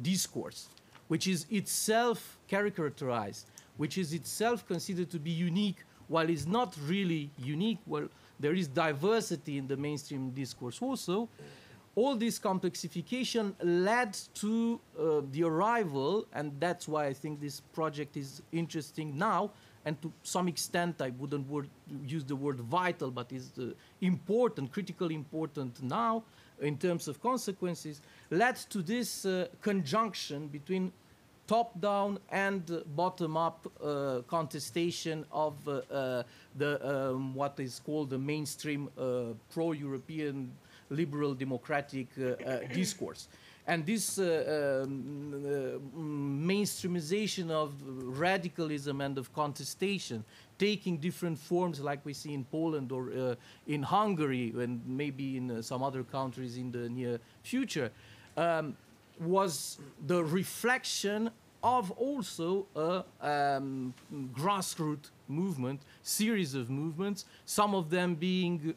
discourse, which is itself characterized, which is itself considered to be unique, while it's not really unique, well, there is diversity in the mainstream discourse also. All this complexification led to the arrival, and that's why I think this project is interesting now, and to some extent I wouldn't use the word vital, but is important, critically important now in terms of consequences, led to this conjunction between top-down and bottom-up contestation of what is called the mainstream pro-European liberal democratic discourse. And this mainstreamization of radicalism and of contestation, taking different forms like we see in Poland or in Hungary and maybe in some other countries in the near future, was the reflection of also a grassroots movement, series of movements, some of them being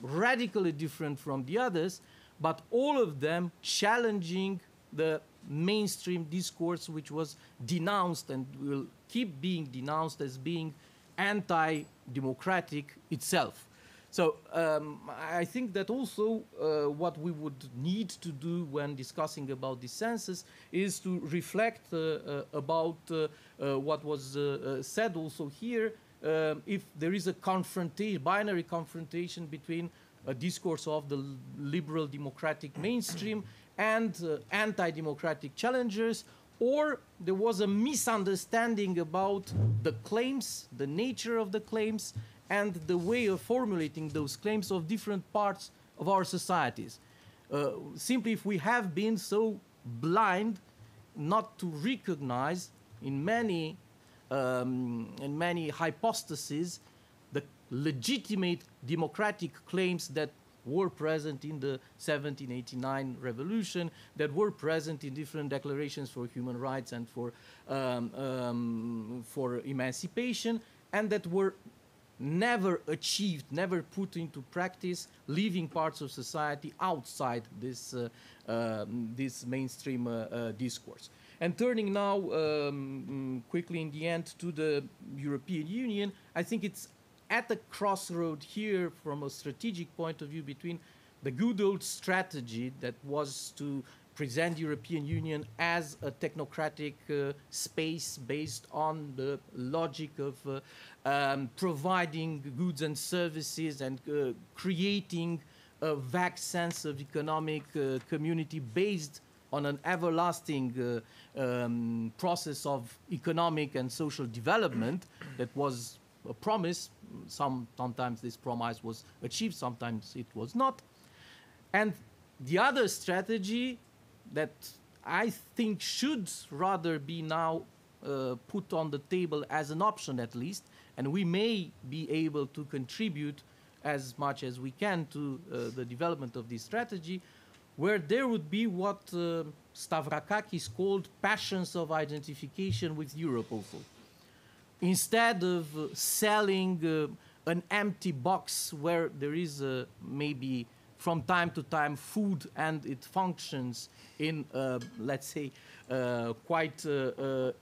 radically different from the others, but all of them challenging the mainstream discourse, which was denounced and will keep being denounced as being anti-democratic itself. So I think that also what we would need to do when discussing about the census is to reflect about what was said also here, if there is a binary confrontation between a discourse of the liberal democratic mainstream and anti-democratic challengers, or there was a misunderstanding about the claims, the nature of the claims, and the way of formulating those claims of different parts of our societies. Simply, if we have been so blind not to recognize in many hypotheses the legitimate democratic claims that were present in the 1789 revolution, that were present in different declarations for human rights and for emancipation, and that were never achieved, never put into practice, leaving parts of society outside this, this mainstream discourse. And turning now quickly in the end to the European Union, I think it's at the crossroad here from a strategic point of view between the good old strategy that was to present the European Union as a technocratic space based on the logic of providing goods and services and creating a vague sense of economic community based on an everlasting process of economic and social development that was a promise. Sometimes this promise was achieved, sometimes it was not. And the other strategy that I think should rather be now put on the table as an option at least, and we may be able to contribute as much as we can to the development of this strategy, where there would be what Stavrakakis called passions of identification with Europe also. Instead of selling an empty box where there is maybe from time to time food and it functions in, let's say, quite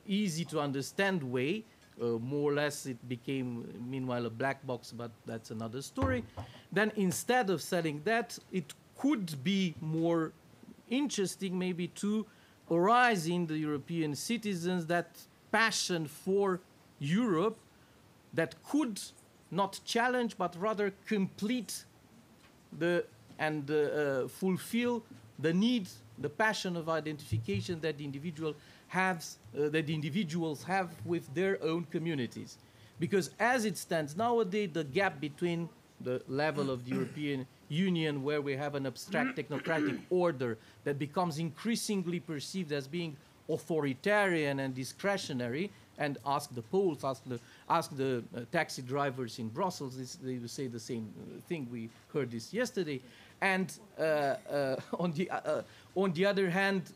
easy to understand way, more or less it became meanwhile a black box, but that's another story. Then instead of selling that, it could be more interesting maybe to arise in the European citizens that passion for Europe that could not challenge but rather complete and fulfill the need, the passion of identification that the individuals have with their own communities. Because as it stands nowadays, the gap between the level of the European Union, where we have an abstract technocratic order that becomes increasingly perceived as being authoritarian and discretionary, and ask the Poles, ask the taxi drivers in Brussels, they will say the same thing. We heard this yesterday. And on the other hand,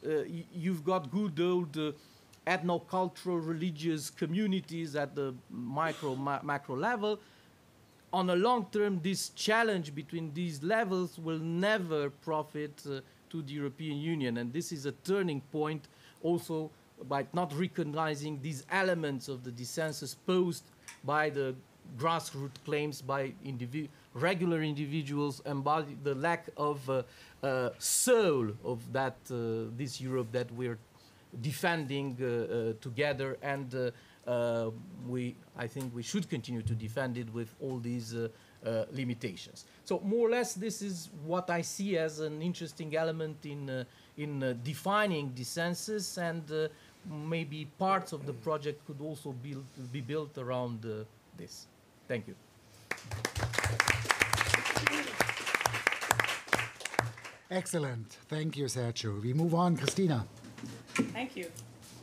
you've got good old ethno-cultural religious communities at the macro level. On a long term, this challenge between these levels will never profit to the European Union. And this is a turning point also by not recognizing these elements of the dissensus posed by the grassroots claims by regular individuals, and by the lack of soul of that this Europe that we're defending together, and I think we should continue to defend it with all these limitations. So more or less, this is what I see as an interesting element in defining dissensus, and maybe parts of the project could also be built around this. Thank you. Excellent. Thank you, Sergio. We move on. Christina. Thank you.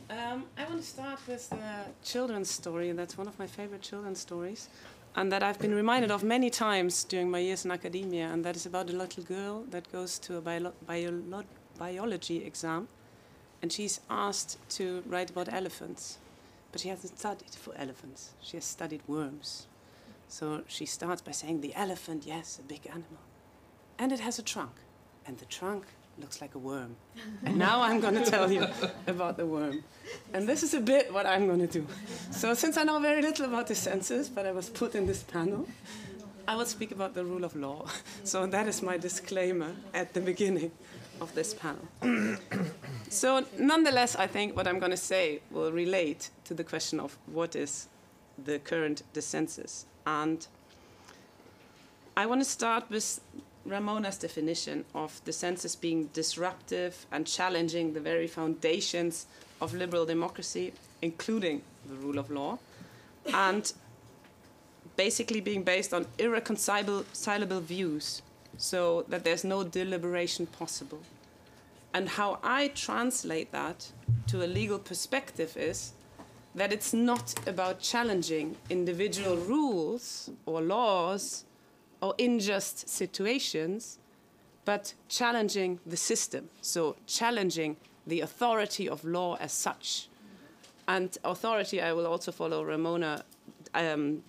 I want to start with the children's story. That's one of my favorite children's stories, and that I've been reminded of many times during my years in academia, and that is about a little girl that goes to a biology exam, and she's asked to write about elephants, but she hasn't studied for elephants. She has studied worms. So she starts by saying, the elephant, yes, a big animal, and it has a trunk, and the trunk looks like a worm. And now I'm going to tell you about the worm. And this is a bit what I'm going to do. So since I know very little about dissensus, but I was put in this panel, I will speak about the rule of law. So that is my disclaimer at the beginning of this panel. So nonetheless, I think what I'm going to say will relate to the question of what is the current dissensus. And I want to start with Ramona's definition of dissensus being disruptive and challenging the very foundations of liberal democracy, including the rule of law, and basically being based on irreconcilable views, so that there's no deliberation possible. And how I translate that to a legal perspective is that it's not about challenging individual rules or laws or unjust situations, but challenging the system. So challenging the authority of law as such. And authority, I will also follow Ramona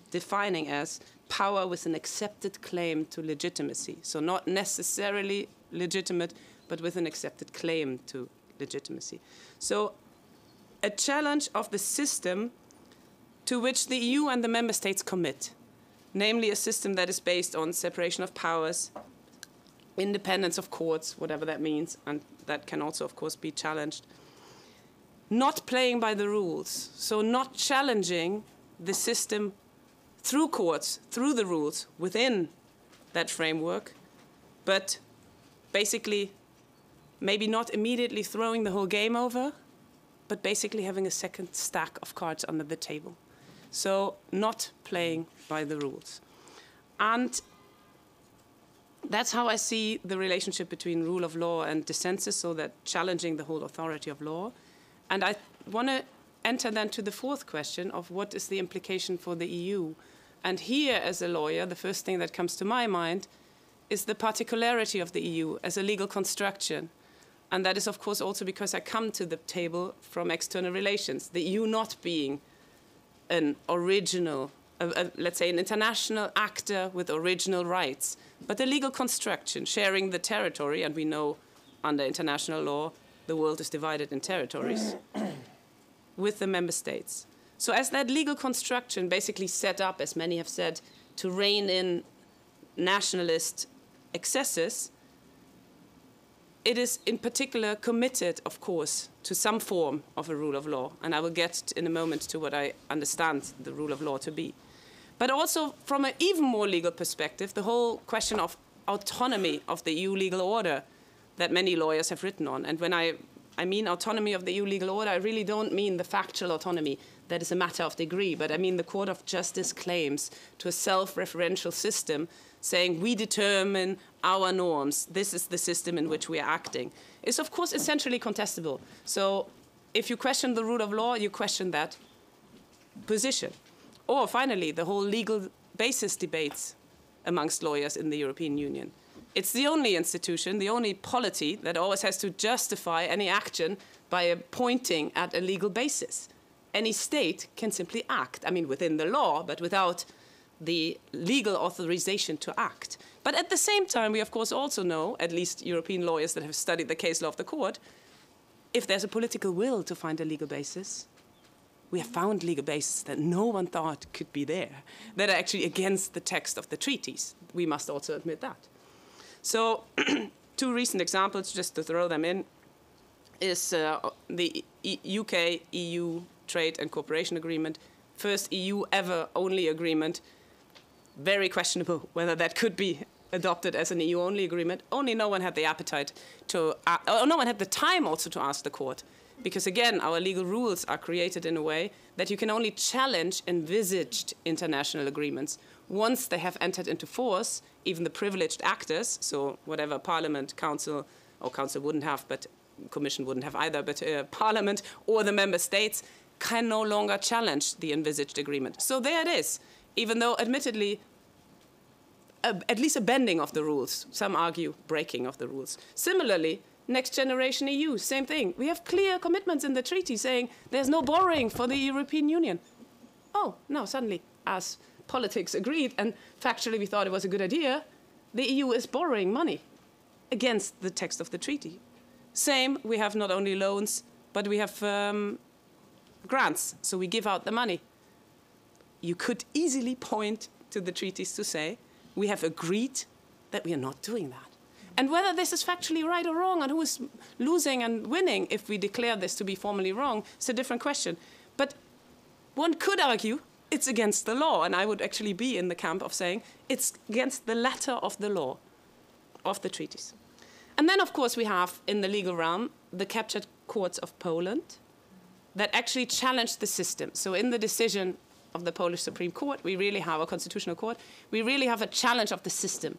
defining as power with an accepted claim to legitimacy. So not necessarily legitimate, but with an accepted claim to legitimacy. So a challenge of the system to which the EU and the member states commit, namely a system that is based on separation of powers, independence of courts, whatever that means, and that can also, of course, be challenged. Not playing by the rules, so not challenging the system through courts, through the rules, within that framework, but basically maybe not immediately throwing the whole game over, but basically having a second stack of cards under the table. So not playing by the rules. And that's how I see the relationship between rule of law and dissensus, so that challenging the whole authority of law. And I want to enter then to the fourth question of what is the implication for the EU. And here, as a lawyer, the first thing that comes to my mind is the particularity of the EU as a legal construction. And that is, of course, also because I come to the table from external relations, the EU not being an original, let's say an international actor with original rights, but a legal construction sharing the territory, and we know under international law the world is divided in territories, with the member states. So as that legal construction basically set up, as many have said, to rein in nationalist excesses, it is in particular committed, of course, to some form of a rule of law. And I will get in a moment to what I understand the rule of law to be. But also from an even more legal perspective, the whole question of autonomy of the EU legal order that many lawyers have written on. And when I mean autonomy of the EU legal order, I really don't mean the factual autonomy that is a matter of degree, but I mean the Court of Justice claims to a self-referential system saying we determine our norms, this is the system in which we are acting, is of course essentially contestable. So if you question the rule of law, you question that position. Or finally, the whole legal basis debates amongst lawyers in the European Union. It's the only institution, the only polity that always has to justify any action by pointing at a legal basis. Any state can simply act, I mean within the law, but without the legal authorization to act. But at the same time, we of course also know, at least European lawyers that have studied the case law of the court, if there's a political will to find a legal basis, we have found legal bases that no one thought could be there, that are actually against the text of the treaties. We must also admit that. So, two recent examples, just to throw them in, is the UK-EU Trade and Cooperation Agreement, first EU ever only agreement. Very questionable whether that could be adopted as an EU-only agreement. Only no one had the appetite to, no one had the time also to ask the court. Because again, our legal rules are created in a way that you can only challenge envisaged international agreements once they have entered into force. Even the privileged actors, so whatever Parliament, Council, or Council wouldn't have, but Commission wouldn't have either, but Parliament or the Member States can no longer challenge the envisaged agreement. So there it is, even though admittedly at least a bending of the rules. Some argue breaking of the rules. Similarly, Next Generation EU, same thing. We have clear commitments in the treaty saying there's no borrowing for the European Union. Oh, no, suddenly, as politics agreed, and factually we thought it was a good idea, the EU is borrowing money against the text of the treaty. Same, we have not only loans, but we have grants, so we give out the money. You could easily point to the treaties to say, we have agreed that we are not doing that. And whether this is factually right or wrong, and who is losing and winning if we declare this to be formally wrong, is a different question. But one could argue it's against the law, and I would actually be in the camp of saying it's against the letter of the law, of the treaties. And then, of course, we have, in the legal realm, the captured courts of Poland that actually challenged the system. So in the decision of the Polish Supreme Court, we really have a constitutional court, we really have a challenge of the system,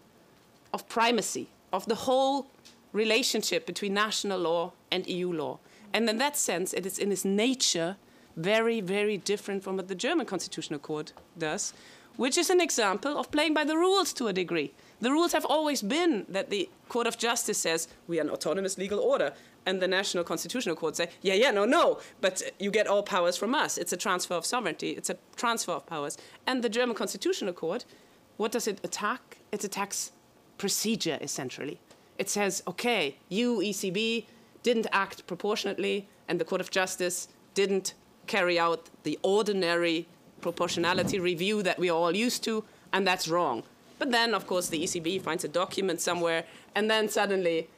of primacy, of the whole relationship between national law and EU law. And in that sense, it is in its nature very, very different from what the German Constitutional Court does, which is an example of playing by the rules to a degree. The rules have always been that the Court of Justice says, we are an autonomous legal order, and the National Constitutional Court say, no, but you get all powers from us. It's a transfer of sovereignty. It's a transfer of powers. And the German Constitutional Court, what does it attack? It attacks procedure, essentially. It says, okay, you, ECB, didn't act proportionately, and the Court of Justice didn't carry out the ordinary proportionality review that we are all used to, and that's wrong. But then, of course, the ECB finds a document somewhere, and then suddenly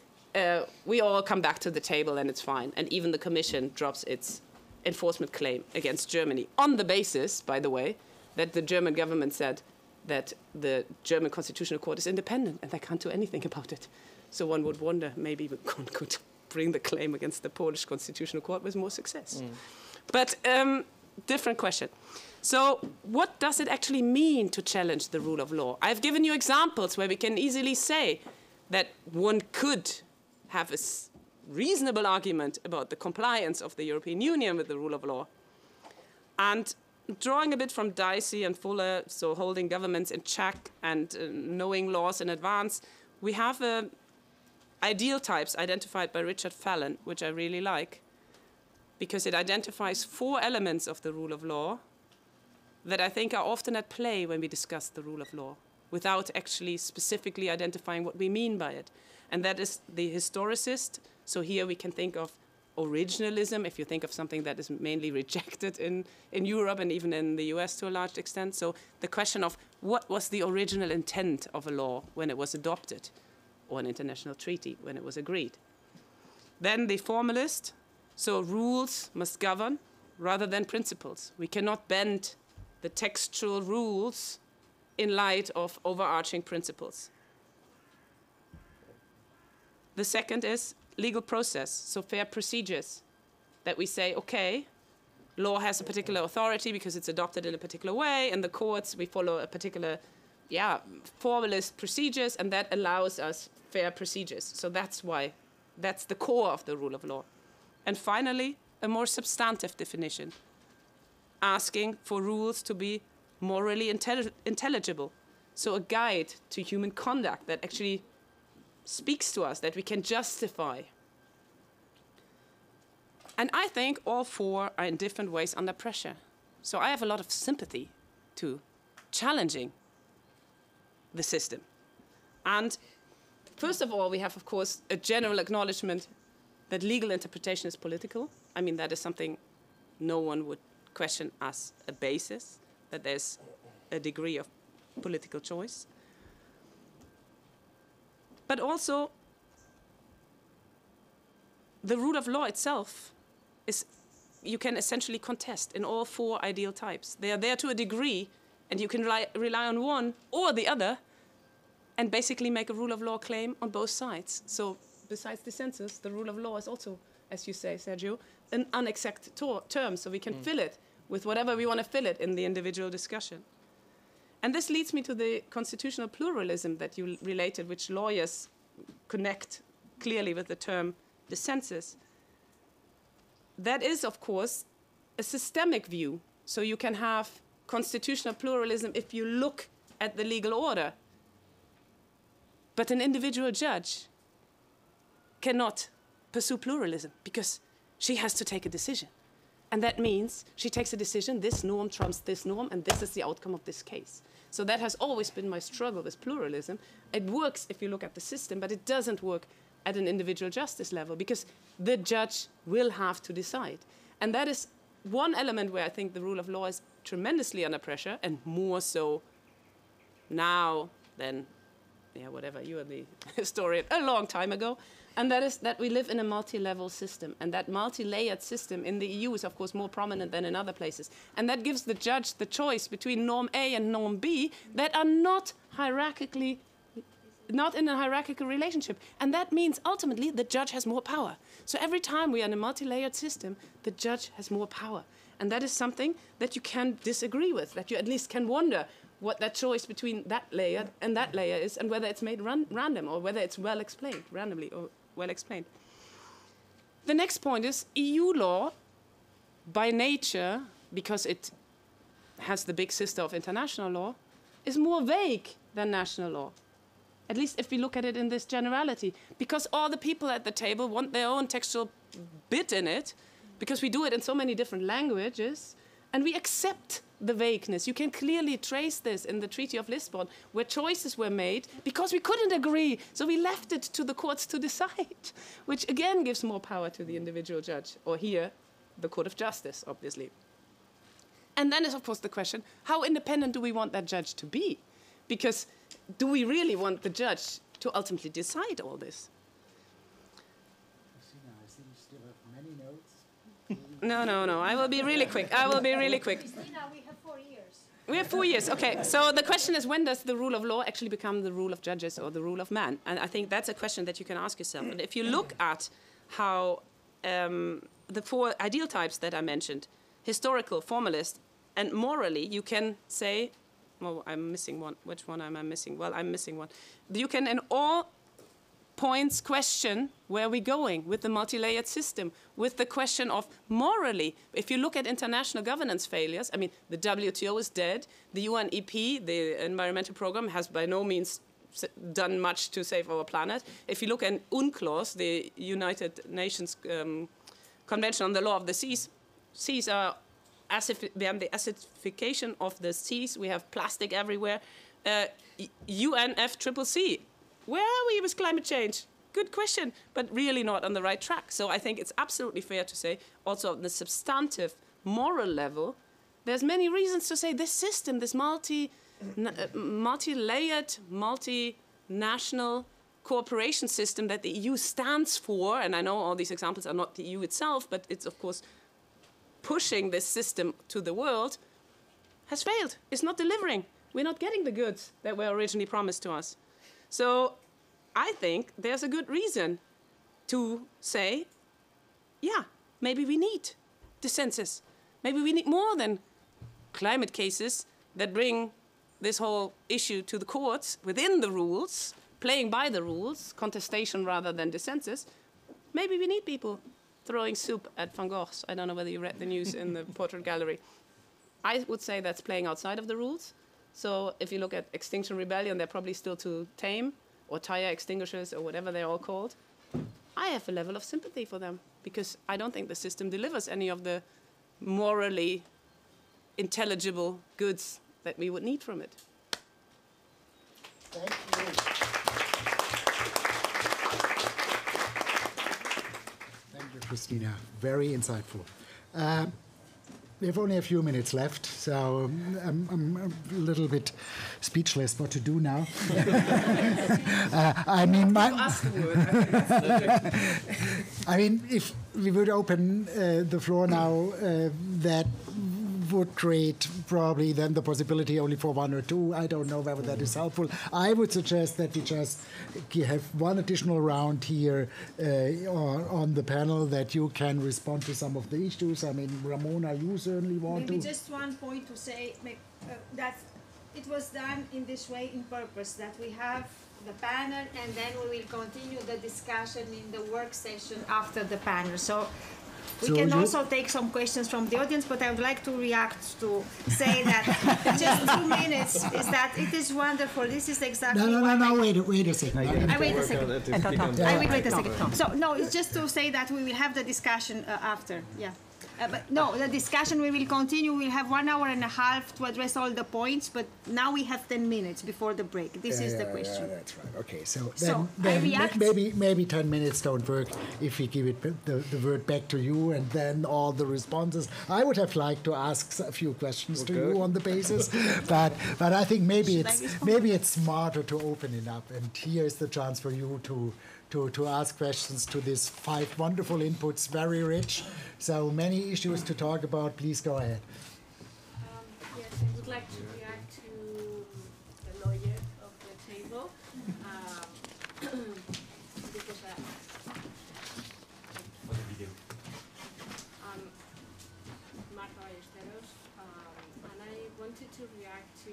we all come back to the table and it's fine. And even the Commission drops its enforcement claim against Germany on the basis, by the way, that the German government said that the German Constitutional Court is independent and they can't do anything about it. So one would wonder, maybe one could bring the claim against the Polish Constitutional Court with more success. But different question. So what does it actually mean to challenge the rule of law? I've given you examples where we can easily say that one could have a reasonable argument about the compliance of the European Union with the rule of law. And drawing a bit from Dicey and Fuller, so holding governments in check and knowing laws in advance, we have ideal types identified by Richard Fallon, which I really like, because it identifies 4 elements of the rule of law that I think are often at play when we discuss the rule of law, without actually specifically identifying what we mean by it. And that is the historicist. So here we can think of originalism, if you think of something that is mainly rejected in Europe and even in the US to a large extent. So the question of what was the original intent of a law when it was adopted, or an international treaty when it was agreed. Then the formalist, so rules must govern rather than principles. We cannot bend the textual rules in light of overarching principles. The second is legal process, so fair procedures, that we say, okay, law has a particular authority because it's adopted in a particular way, and the courts, we follow a particular, formalist procedures, and that allows us fair procedures. So that's why, that's the core of the rule of law. And finally, a more substantive definition, asking for rules to be morally intelligible. So a guide to human conduct that actually speaks to us, that we can justify. And I think all four are in different ways under pressure. So I have a lot of sympathy to challenging the system. And first of all, we have, of course, a general acknowledgement that legal interpretation is political. I mean, that is something no one would question as a basis, that there's a degree of political choice. But also, the rule of law itself is, you can essentially contest in all four ideal types. They are there to a degree, and you can rely on one or the other, and basically make a rule of law claim on both sides. So besides dissensus, the rule of law is also, as you say, Sergio, an unexact term, so we can fill it with whatever we want to fill it in the individual discussion. And this leads me to the constitutional pluralism that you related, which lawyers connect clearly with the term dissensus. That is, of course, a systemic view. So you can have constitutional pluralism if you look at the legal order. But an individual judge cannot pursue pluralism because she has to take a decision. And that means she takes a decision, this norm trumps this norm, and this is the outcome of this case. So that has always been my struggle with pluralism. It works if you look at the system, but it doesn't work at an individual justice level because the judge will have to decide. And that is one element where I think the rule of law is tremendously under pressure, and more so now than, whatever, you are the historian, a long time ago. And that is that we live in a multi-level system. And that multi-layered system in the EU is, of course, more prominent than in other places. And that gives the judge the choice between norm A and norm B that are not in a hierarchical relationship. And that means, ultimately, the judge has more power. So every time we are in a multi-layered system, the judge has more power. And that is something that you can disagree with, that you at least can wonder what that choice between that layer and that layer is, and whether it's made random or whether it's well explained, randomly or well explained. The next point is EU law, by nature, because it has the big sister of international law, is more vague than national law. At least if we look at it in this generality, because all the people at the table want their own textual bit in it, because we do it in so many different languages, and we accept the vagueness. You can clearly trace this in the Treaty of Lisbon, where choices were made because we couldn't agree, so we left it to the courts to decide, which again gives more power to the individual judge, or here, the Court of Justice, obviously. And then is, of course, the question, how independent do we want that judge to be? Because do we really want the judge to ultimately decide all this? Christina, I see you still have many notes. No. I will be really quick. Christina, we have 4 years. We have 4 years. Okay, so the question is, when does the rule of law actually become the rule of judges or the rule of man? And I think that's a question that you can ask yourself. And if you look at how the four ideal types that I mentioned, historical, formalist, and morally, you can say, well, I'm missing one. Which one am I missing? Well, I'm missing one. You can, in all points, question where we're going with the multi-layered system, with the question of morally. If you look at international governance failures, I mean, the WTO is dead. The UNEP, the environmental program, has by no means done much to save our planet. If you look at UNCLOS, the United Nations Convention on the Law of the Seas are we have the acidification of the seas. We have plastic everywhere. UNFCCC. Where are we with climate change? Good question, but really not on the right track. So I think it's absolutely fair to say, also on the substantive moral level, there's many reasons to say this system, this multi-layered, multinational cooperation system that the EU stands for, and I know all these examples are not the EU itself, but it's, of course, pushing this system to the world, has failed. It's not delivering. We're not getting the goods that were originally promised to us. So I think there's a good reason to say, yeah, maybe we need dissensus. Maybe we need more than climate cases that bring this whole issue to the courts within the rules, playing by the rules, contestation rather than dissensus. Maybe we need people throwing soup at Van Gogh's. I don't know whether you read the news in the portrait gallery. I would say that's playing outside of the rules. So if you look at Extinction Rebellion, they're probably still too tame, or tire extinguishers, or whatever they're all called. I have a level of sympathy for them, because I don't think the system delivers any of the morally intelligible goods that we would need from it. Thank you. Thank you, Christina. Very insightful. We have only a few minutes left, so I'm a little bit speechless what to do now. I mean, I mean, if we would open the floor now, that would create probably then the possibility only for one or two. I don't know whether that is helpful. I would suggest that we just have one additional round here on the panel, that you can respond to some of the issues. I mean, Ramona, you certainly want to. Maybe just one point to say that it was done in this way in purpose, that we have the panel and then we will continue the discussion in the work session after the panel. So we can also take some questions from the audience, but I would like to react to say that just 2 minutes is that it is wonderful. This is exactly Wait a second. I wait a second. So no, it's just to say that we will have the discussion after. Yeah. But no, the discussion we will continue. We'll have 1 hour and a half to address all the points, but now we have 10 minutes before the break. This is the question. Yeah, that's right. Okay, so then maybe 10 minutes don't work if we give it the word back to you and then all the responses. I would have liked to ask a few questions to you on the basis, but I think maybe it's smarter to open it up, and here's the chance for you to ask questions to these 5 wonderful inputs, very rich. So many issues to talk about. Please go ahead. Yes, I would like to react to the lawyer of the table. Because Marta Ballesteros, and I wanted to react to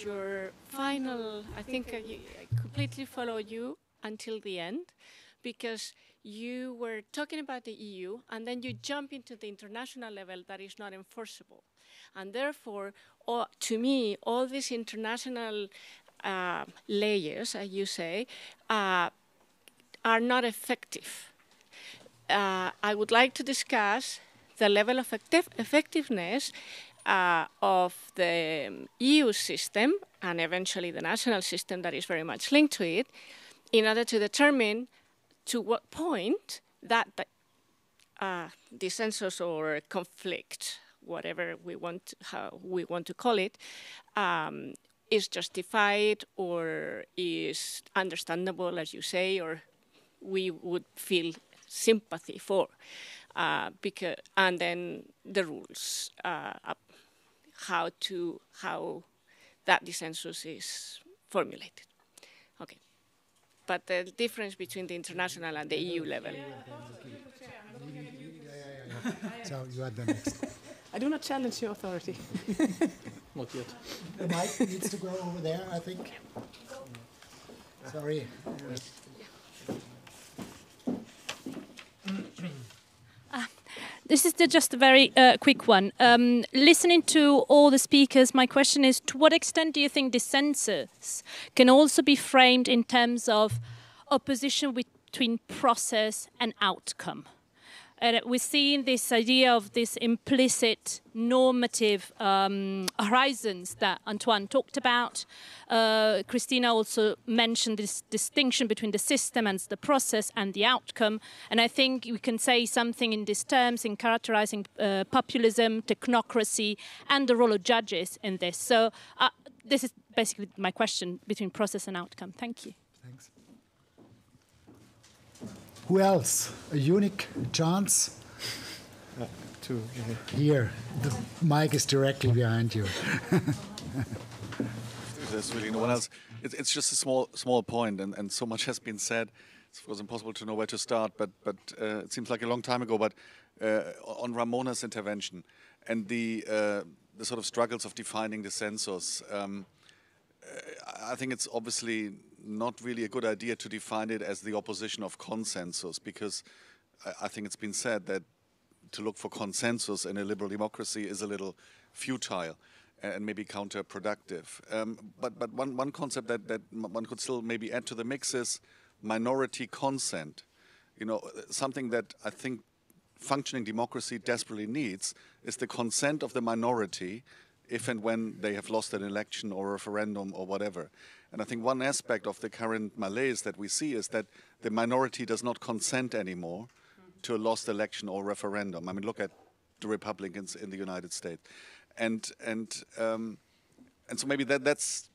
your final, I think I completely follow you until the end, because you were talking about the EU and then you jump into the international level that is not enforceable. And therefore, to me, all these international layers, as you say, are not effective. I would like to discuss the level of effectiveness of the EU system and eventually the national system that is very much linked to it, in order to determine to what point that dissensus or conflict, whatever how we want to call it, is justified or is understandable, as you say, or we would feel sympathy for, and then the rules, how that dissensus is formulated. Okay. But the difference between the international and the EU level. So you are the next. I do not challenge your authority. Not yet. The mic needs to go over there, I think. Sorry. This is just a very quick one. Listening to all the speakers, my question is, to what extent do you think dissensus can also be framed in terms of opposition between process and outcome? We're seeing this idea of this implicit normative horizons that Antoine talked about. Christina also mentioned this distinction between the system and the process and the outcome. And I think we can say something in these terms in characterizing populism, technocracy, and the role of judges in this. So this is basically my question between process and outcome. Thank you. Thanks. Who else? A unique chance? Here, the mic is directly behind you. There's really no one else. It's just a small point, and so much has been said. It's of course impossible to know where to start, but it seems like a long time ago. But on Ramona's intervention and the sort of struggles of defining dissensus, I think it's obviously not really a good idea to define it as the opposition of consensus, because I think it's been said that to look for consensus in a liberal democracy is a little futile and maybe counterproductive. But one concept that one could still maybe add to the mix is minority consent. You know, something that I think functioning democracy desperately needs is the consent of the minority if and when they have lost an election or a referendum or whatever. And I think one aspect of the current malaise that we see is that the minority does not consent anymore to a lost election or referendum. I mean, look at the Republicans in the United States. And so maybe that's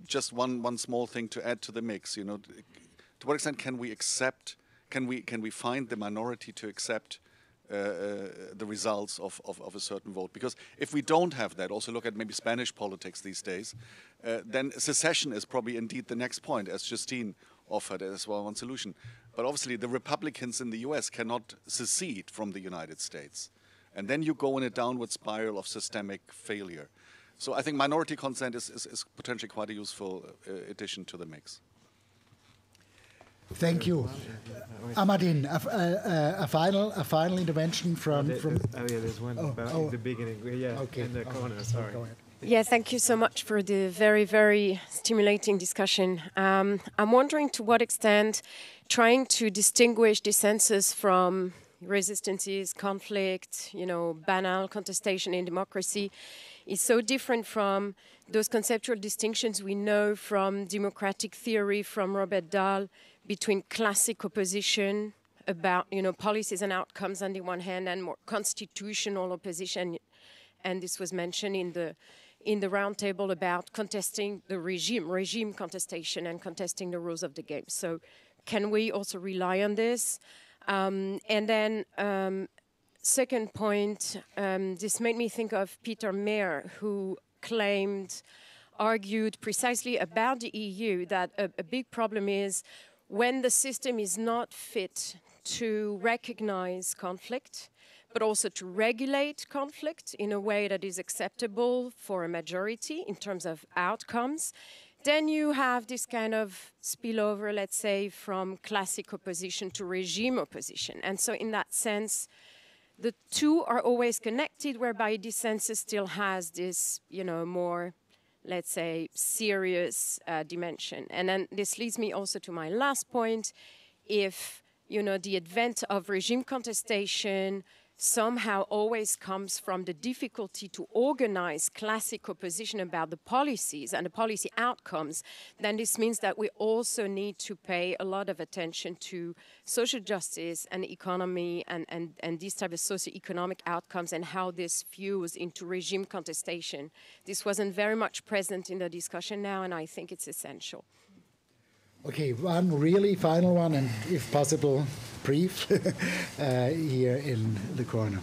just one small thing to add to the mix. You know, to what extent can we accept? Can we find the minority to accept the results of a certain vote? Because if we don't have that, also look at maybe Spanish politics these days, then secession is probably indeed the next point, as Justine offered as well one solution. But obviously the Republicans in the US cannot secede from the United States. And then you go in a downward spiral of systemic failure. So I think minority consent is potentially quite a useful addition to the mix. Thank you. Ahmadine, a final intervention from... there's one about the beginning. Yeah, okay. In the corner, sorry. Go ahead. Yeah, thank you so much for the very, very stimulating discussion. I'm wondering to what extent trying to distinguish dissensus from resistances, conflict, banal contestation in democracy is so different from those conceptual distinctions we know from democratic theory, from Robert Dahl, between classic opposition about, policies and outcomes on the one hand, and more constitutional opposition. And this was mentioned in the roundtable about contesting the regime contestation and contesting the rules of the game. So can we also rely on this? And then second point, this made me think of Peter Mayer, who argued precisely about the EU that a big problem is when the system is not fit to recognize conflict, but also to regulate conflict in a way that is acceptable for a majority in terms of outcomes, then you have this kind of spillover, let's say, from classic opposition to regime opposition. And so in that sense, the two are always connected, whereby dissensus still has this, more, let's say, serious dimension. And then this leads me also to my last point. If, the advent of regime contestation somehow always comes from the difficulty to organize classic opposition about the policies and the policy outcomes, then this means that we also need to pay a lot of attention to social justice and economy and these type of socioeconomic outcomes and how this fuse into regime contestation. This wasn't very much present in the discussion now, and I think it's essential. Okay, one really final one, and if possible, brief, here in the corner.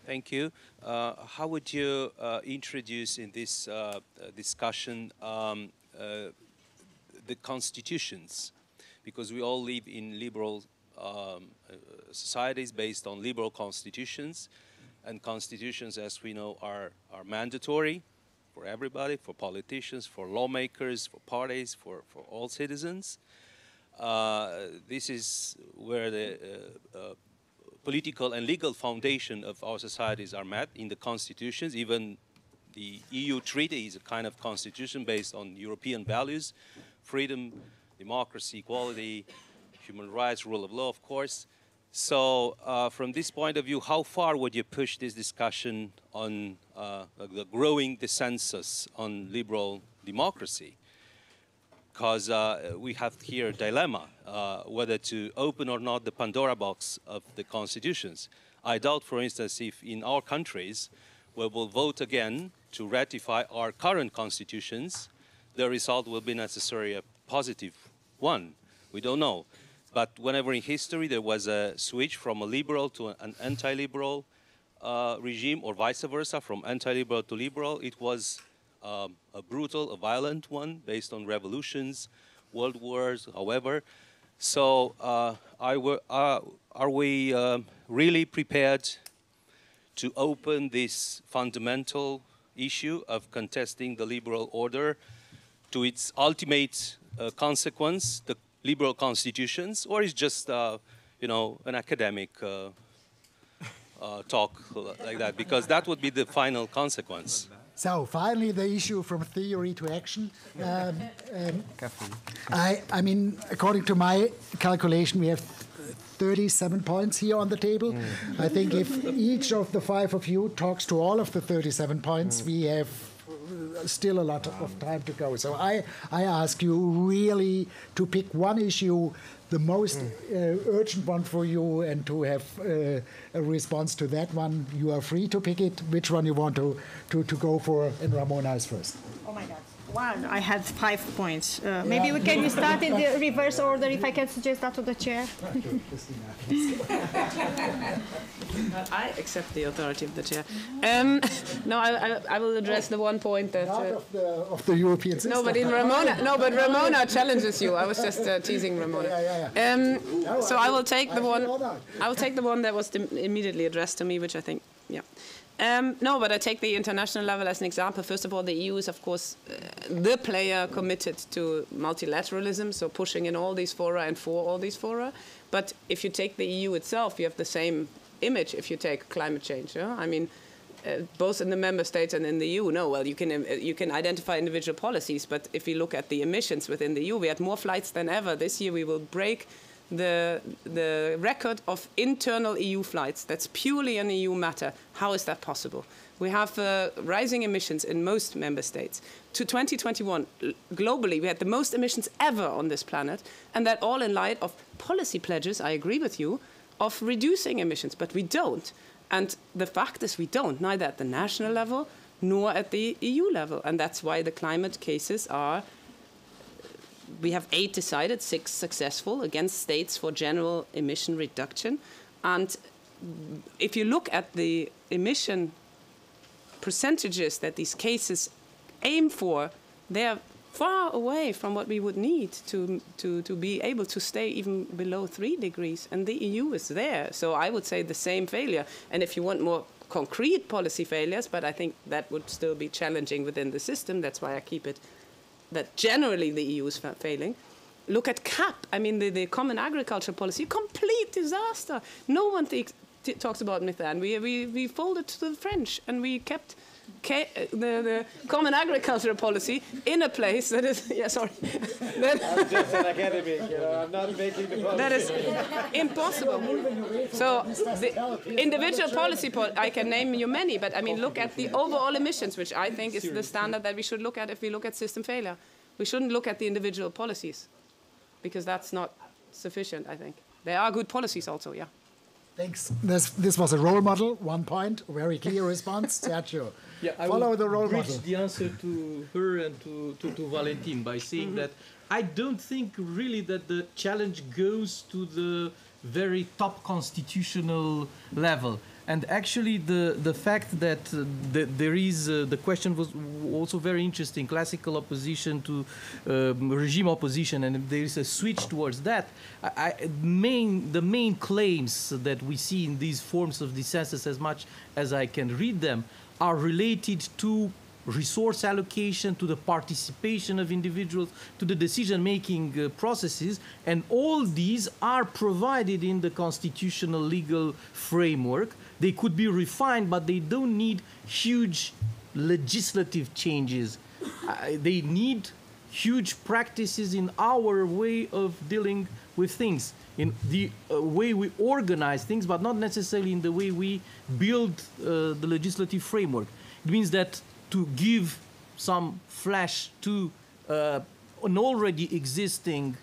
Thank you. How would you introduce in this discussion the constitutions? Because we all live in liberal societies based on liberal constitutions, and constitutions, as we know, are mandatory for everybody, for politicians, for lawmakers, for parties, for all citizens. This is where the political and legal foundation of our societies are met in the constitutions. Even the EU treaty is a kind of constitution based on European values: freedom, democracy, equality, human rights, rule of law, of course. So from this point of view, how far would you push this discussion on the growing dissensus on liberal democracy? Because we have here a dilemma, whether to open or not the Pandora box of the constitutions. I doubt, for instance, if in our countries we will vote again to ratify our current constitutions, the result will be necessarily a positive one. We don't know. But whenever in history there was a switch from a liberal to an anti-liberal regime, or vice versa, from anti-liberal to liberal, it was a brutal, a violent one based on revolutions, world wars, however. So are we really prepared to open this fundamental issue of contesting the liberal order to its ultimate consequence, the liberal constitutions, or is just you know, an academic talk like that? Because that would be the final consequence. So finally, the issue from theory to action. I mean, according to my calculation, we have 37 points here on the table. I think if each of the 5 of you talks to all of the 37 points, we have still a lot of time to go. So I ask you really to pick one issue, the most urgent one for you, and to have a response to that one. You are free to pick it, which one you want to go for, and Ramona is first. Oh my God. Wow, I had 5 points. Maybe we can start in the reverse order, if I can suggest that to the chair. I accept the authority of the chair. No, I will address the one point that... of the European system. No, but in Ramona... No, but Ramona challenges you. I was just teasing Ramona. So I will take the one... I will take the one that was immediately addressed to me, which I think... Yeah. No, but I take the international level as an example. First of all, the EU is, of course, the player committed to multilateralism, so pushing in all these fora and for all these fora. But if you take the EU itself, you have the same image if you take climate change. Yeah? I mean, both in the member states and in the EU, no, well, you can identify individual policies, but if you look at the emissions within the EU, we had more flights than ever. This year we will break the record of internal EU flights. That's purely an EU matter. How is that possible? We have rising emissions in most member states. To 2021, globally, we had the most emissions ever on this planet, and that all in light of policy pledges, I agree with you, of reducing emissions, but we don't. And the fact is we don't, neither at the national level nor at the EU level. And that's why the climate cases are... We have 8 decided, 6 successful against states for general emission reduction. And if you look at the emission percentages that these cases aim for, they are far away from what we would need to be able to stay even below 3 degrees. And the EU is there. So I would say the same failure. And if you want more concrete policy failures, but I think that would still be challenging within the system, that's why I keep it that generally the EU is failing. Look at CAP. I mean, the common agriculture policy, complete disaster. No one talks about methane. We folded to the French, and we kept the common agriculture policy in a place that is... Yeah, sorry. I'm just an academic, you know, I'm not making the policy. That is impossible. So the individual policy, I can name you many, but I mean, look at the overall emissions, which I think is the standard that we should look at if we look at system failure. We shouldn't look at the individual policies, because that's not sufficient, I think. There are good policies also, yeah. Thanks. This was a role model, 1 point, very clear response. Sergio, I follow the role model. The answer to her and to Valentin by saying that I don't think really that the challenge goes to the very top constitutional level. And actually, the fact that there is the question was also very interesting. Classical opposition to regime opposition, and if there is a switch towards that. The main claims that we see in these forms of dissensus, as much as I can read them, are related to resource allocation, to the participation of individuals, to the decision-making processes, and all these are provided in the constitutional legal framework. They could be refined, but they don't need huge legislative changes. They need huge practices in our way of dealing with things, in the way we organize things, but not necessarily in the way we build the legislative framework. It means that to give some flesh to an already existing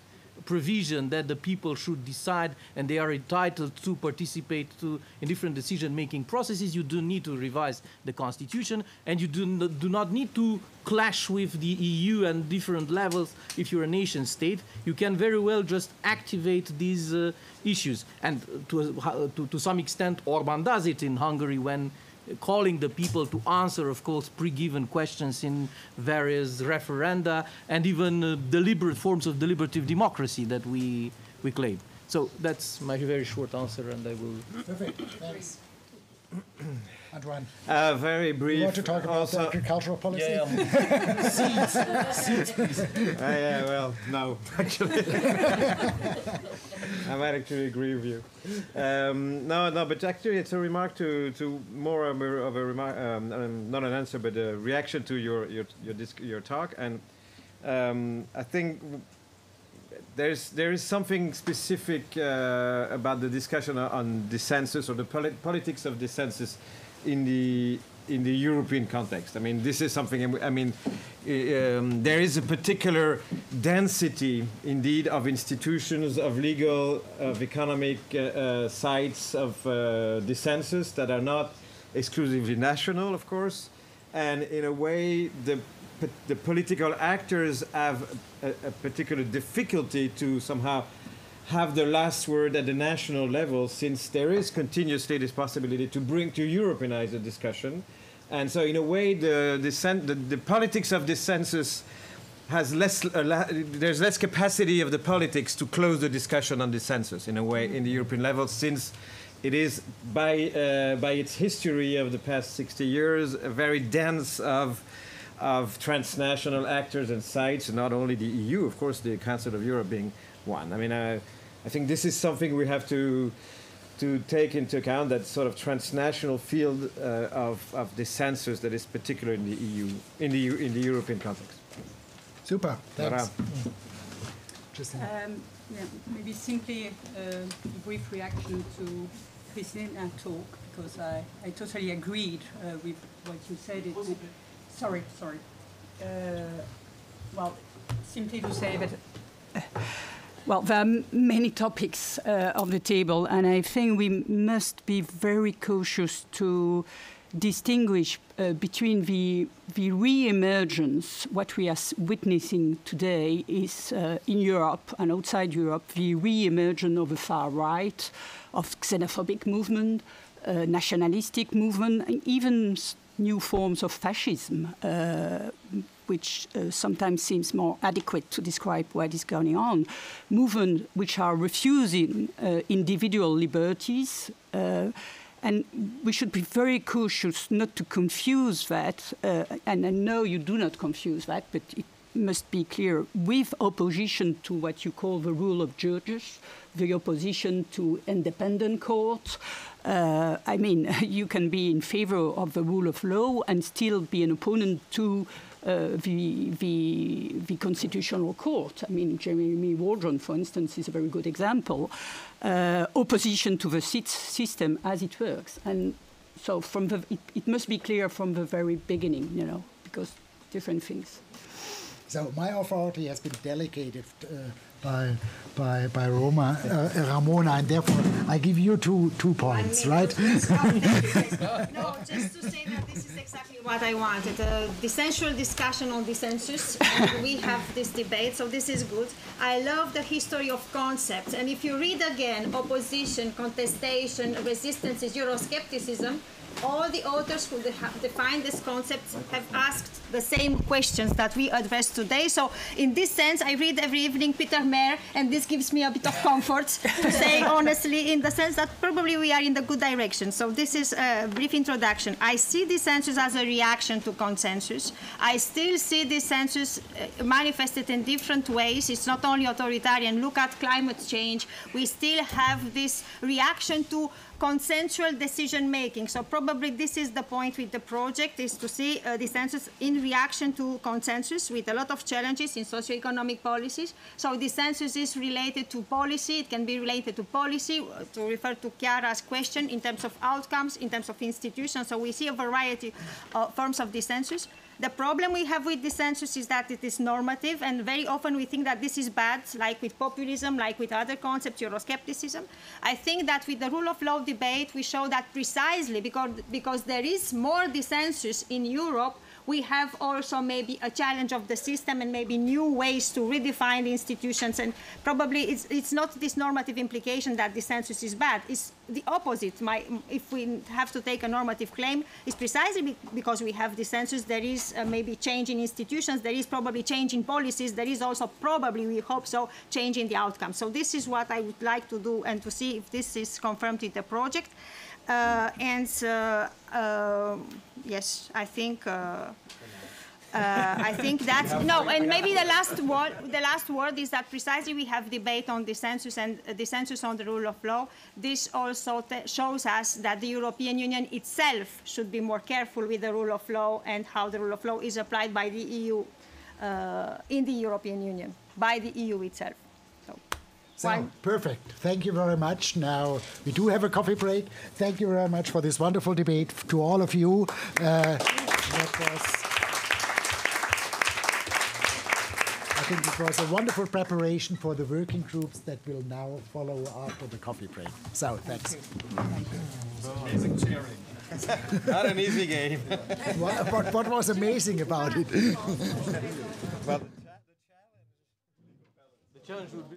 provision that the people should decide and they are entitled to participate in different decision-making processes, you do need to revise the constitution, and you do not need to clash with the EU and different levels if you're a nation state. You can very well just activate these issues. And to some extent, Orban does it in Hungary when calling the people to answer, of course, pre-given questions in various referenda, and even deliberate forms of deliberative democracy that we claim. So that's my very short answer, and I will... Perfect, thanks. Antoine. Very brief. You want to talk about agricultural policy? Yeah, seeds, please. Yeah, well, no, actually. I might actually agree with you. No, but actually it's a remark to more of a remark, not an answer, but a reaction to your talk. And I think there is something specific about the discussion on dissensus, or the politics of dissensus in the European context. I mean, this is something. I mean, there is a particular density, indeed, of institutions, of legal, of economic sites of dissensus that are not exclusively national, of course, and in a way, the political actors have a particular difficulty to somehow have the last word at the national level, since there is continuously this possibility to Europeanize the discussion. And so in a way, the politics of dissensus has there's less capacity of the politics to close the discussion on dissensus in a way in the European level, since it is by its history of the past 60 years very dense of transnational actors and sites, and not only the EU, of course, the Council of Europe being one. I mean, I think this is something we have to take into account, that sort of transnational field of dissensus that is particular in the EU, in the European context. Super, thanks. Yeah, maybe simply a brief reaction to Christina's talk, because I totally agreed with what you said. Sorry. Well, simply to say that, well, there are many topics on the table, and I think we must be very cautious to distinguish between the re-emergence. What we are witnessing today is in Europe and outside Europe, the re-emergence of the far right, of xenophobic movement, nationalistic movement, and even new forms of fascism, which sometimes seems more adequate to describe what is going on. Movements which are refusing individual liberties, and we should be very cautious not to confuse that, and I know you do not confuse that, but it must be clear, with opposition to what you call the rule of judges, the opposition to independent courts. I mean, you can be in favor of the rule of law and still be an opponent to the Constitutional Court. I mean, Jeremy Waldron, for instance, is a very good example. Opposition to the system as it works. And so it must be clear from the very beginning, you know, because different things. So my authority has been delegated by Ramona, and therefore I give you two points, right? No, just to say that this is exactly what I wanted. The sensual discussion on dissensus. We have this debate, so this is good. I love the history of concepts, and if you read again, opposition, contestation, resistances, Euroscepticism, all the authors who have defined these concepts have asked the same questions that we address today. So in this sense, I read every evening Peter Mayer, and this gives me a bit of comfort to say honestly, in the sense that probably we are in the good direction. So this is a brief introduction. I see dissensus as a reaction to consensus. I still see dissensus manifested in different ways. It's not only authoritarian. Look at climate change. We still have this reaction to consensual decision making. So probably this is the point with the project, is to see dissensus in reaction to consensus, with a lot of challenges in socioeconomic policies. So dissensus is related to policy. It can be related to policy, to refer to Chiara's question, in terms of outcomes, in terms of institutions. So we see a variety of forms of dissensus. The problem we have with dissensus is that it is normative, and very often we think that this is bad, like with populism, like with other concepts, Euroscepticism. I think that with the rule of law debate, we show that precisely because there is more dissensus in Europe, we have also maybe a challenge of the system and maybe new ways to redefine the institutions. And probably it's not this normative implication that dissensus is bad. It's the opposite. If we have to take a normative claim, it's precisely because we have dissensus. There is maybe change in institutions. There is probably change in policies. There is also probably, we hope so, change in the outcome. So this is what I would like to do and to see if this is confirmed in the project. Yes, I think that's no. And maybe the last word is that precisely we have debate on dissensus and dissensus on the rule of law. This also shows us that the European Union itself should be more careful with the rule of law and how the rule of law is applied by the EU in the European Union, by the EU itself. So, perfect. Thank you very much. Now, we do have a coffee break. Thank you very much for this wonderful debate to all of you. I think it was a wonderful preparation for the working groups that will now follow after the coffee break. So, thanks. Amazing cheering. Not an easy game. What was amazing about it? Well, the challenge would be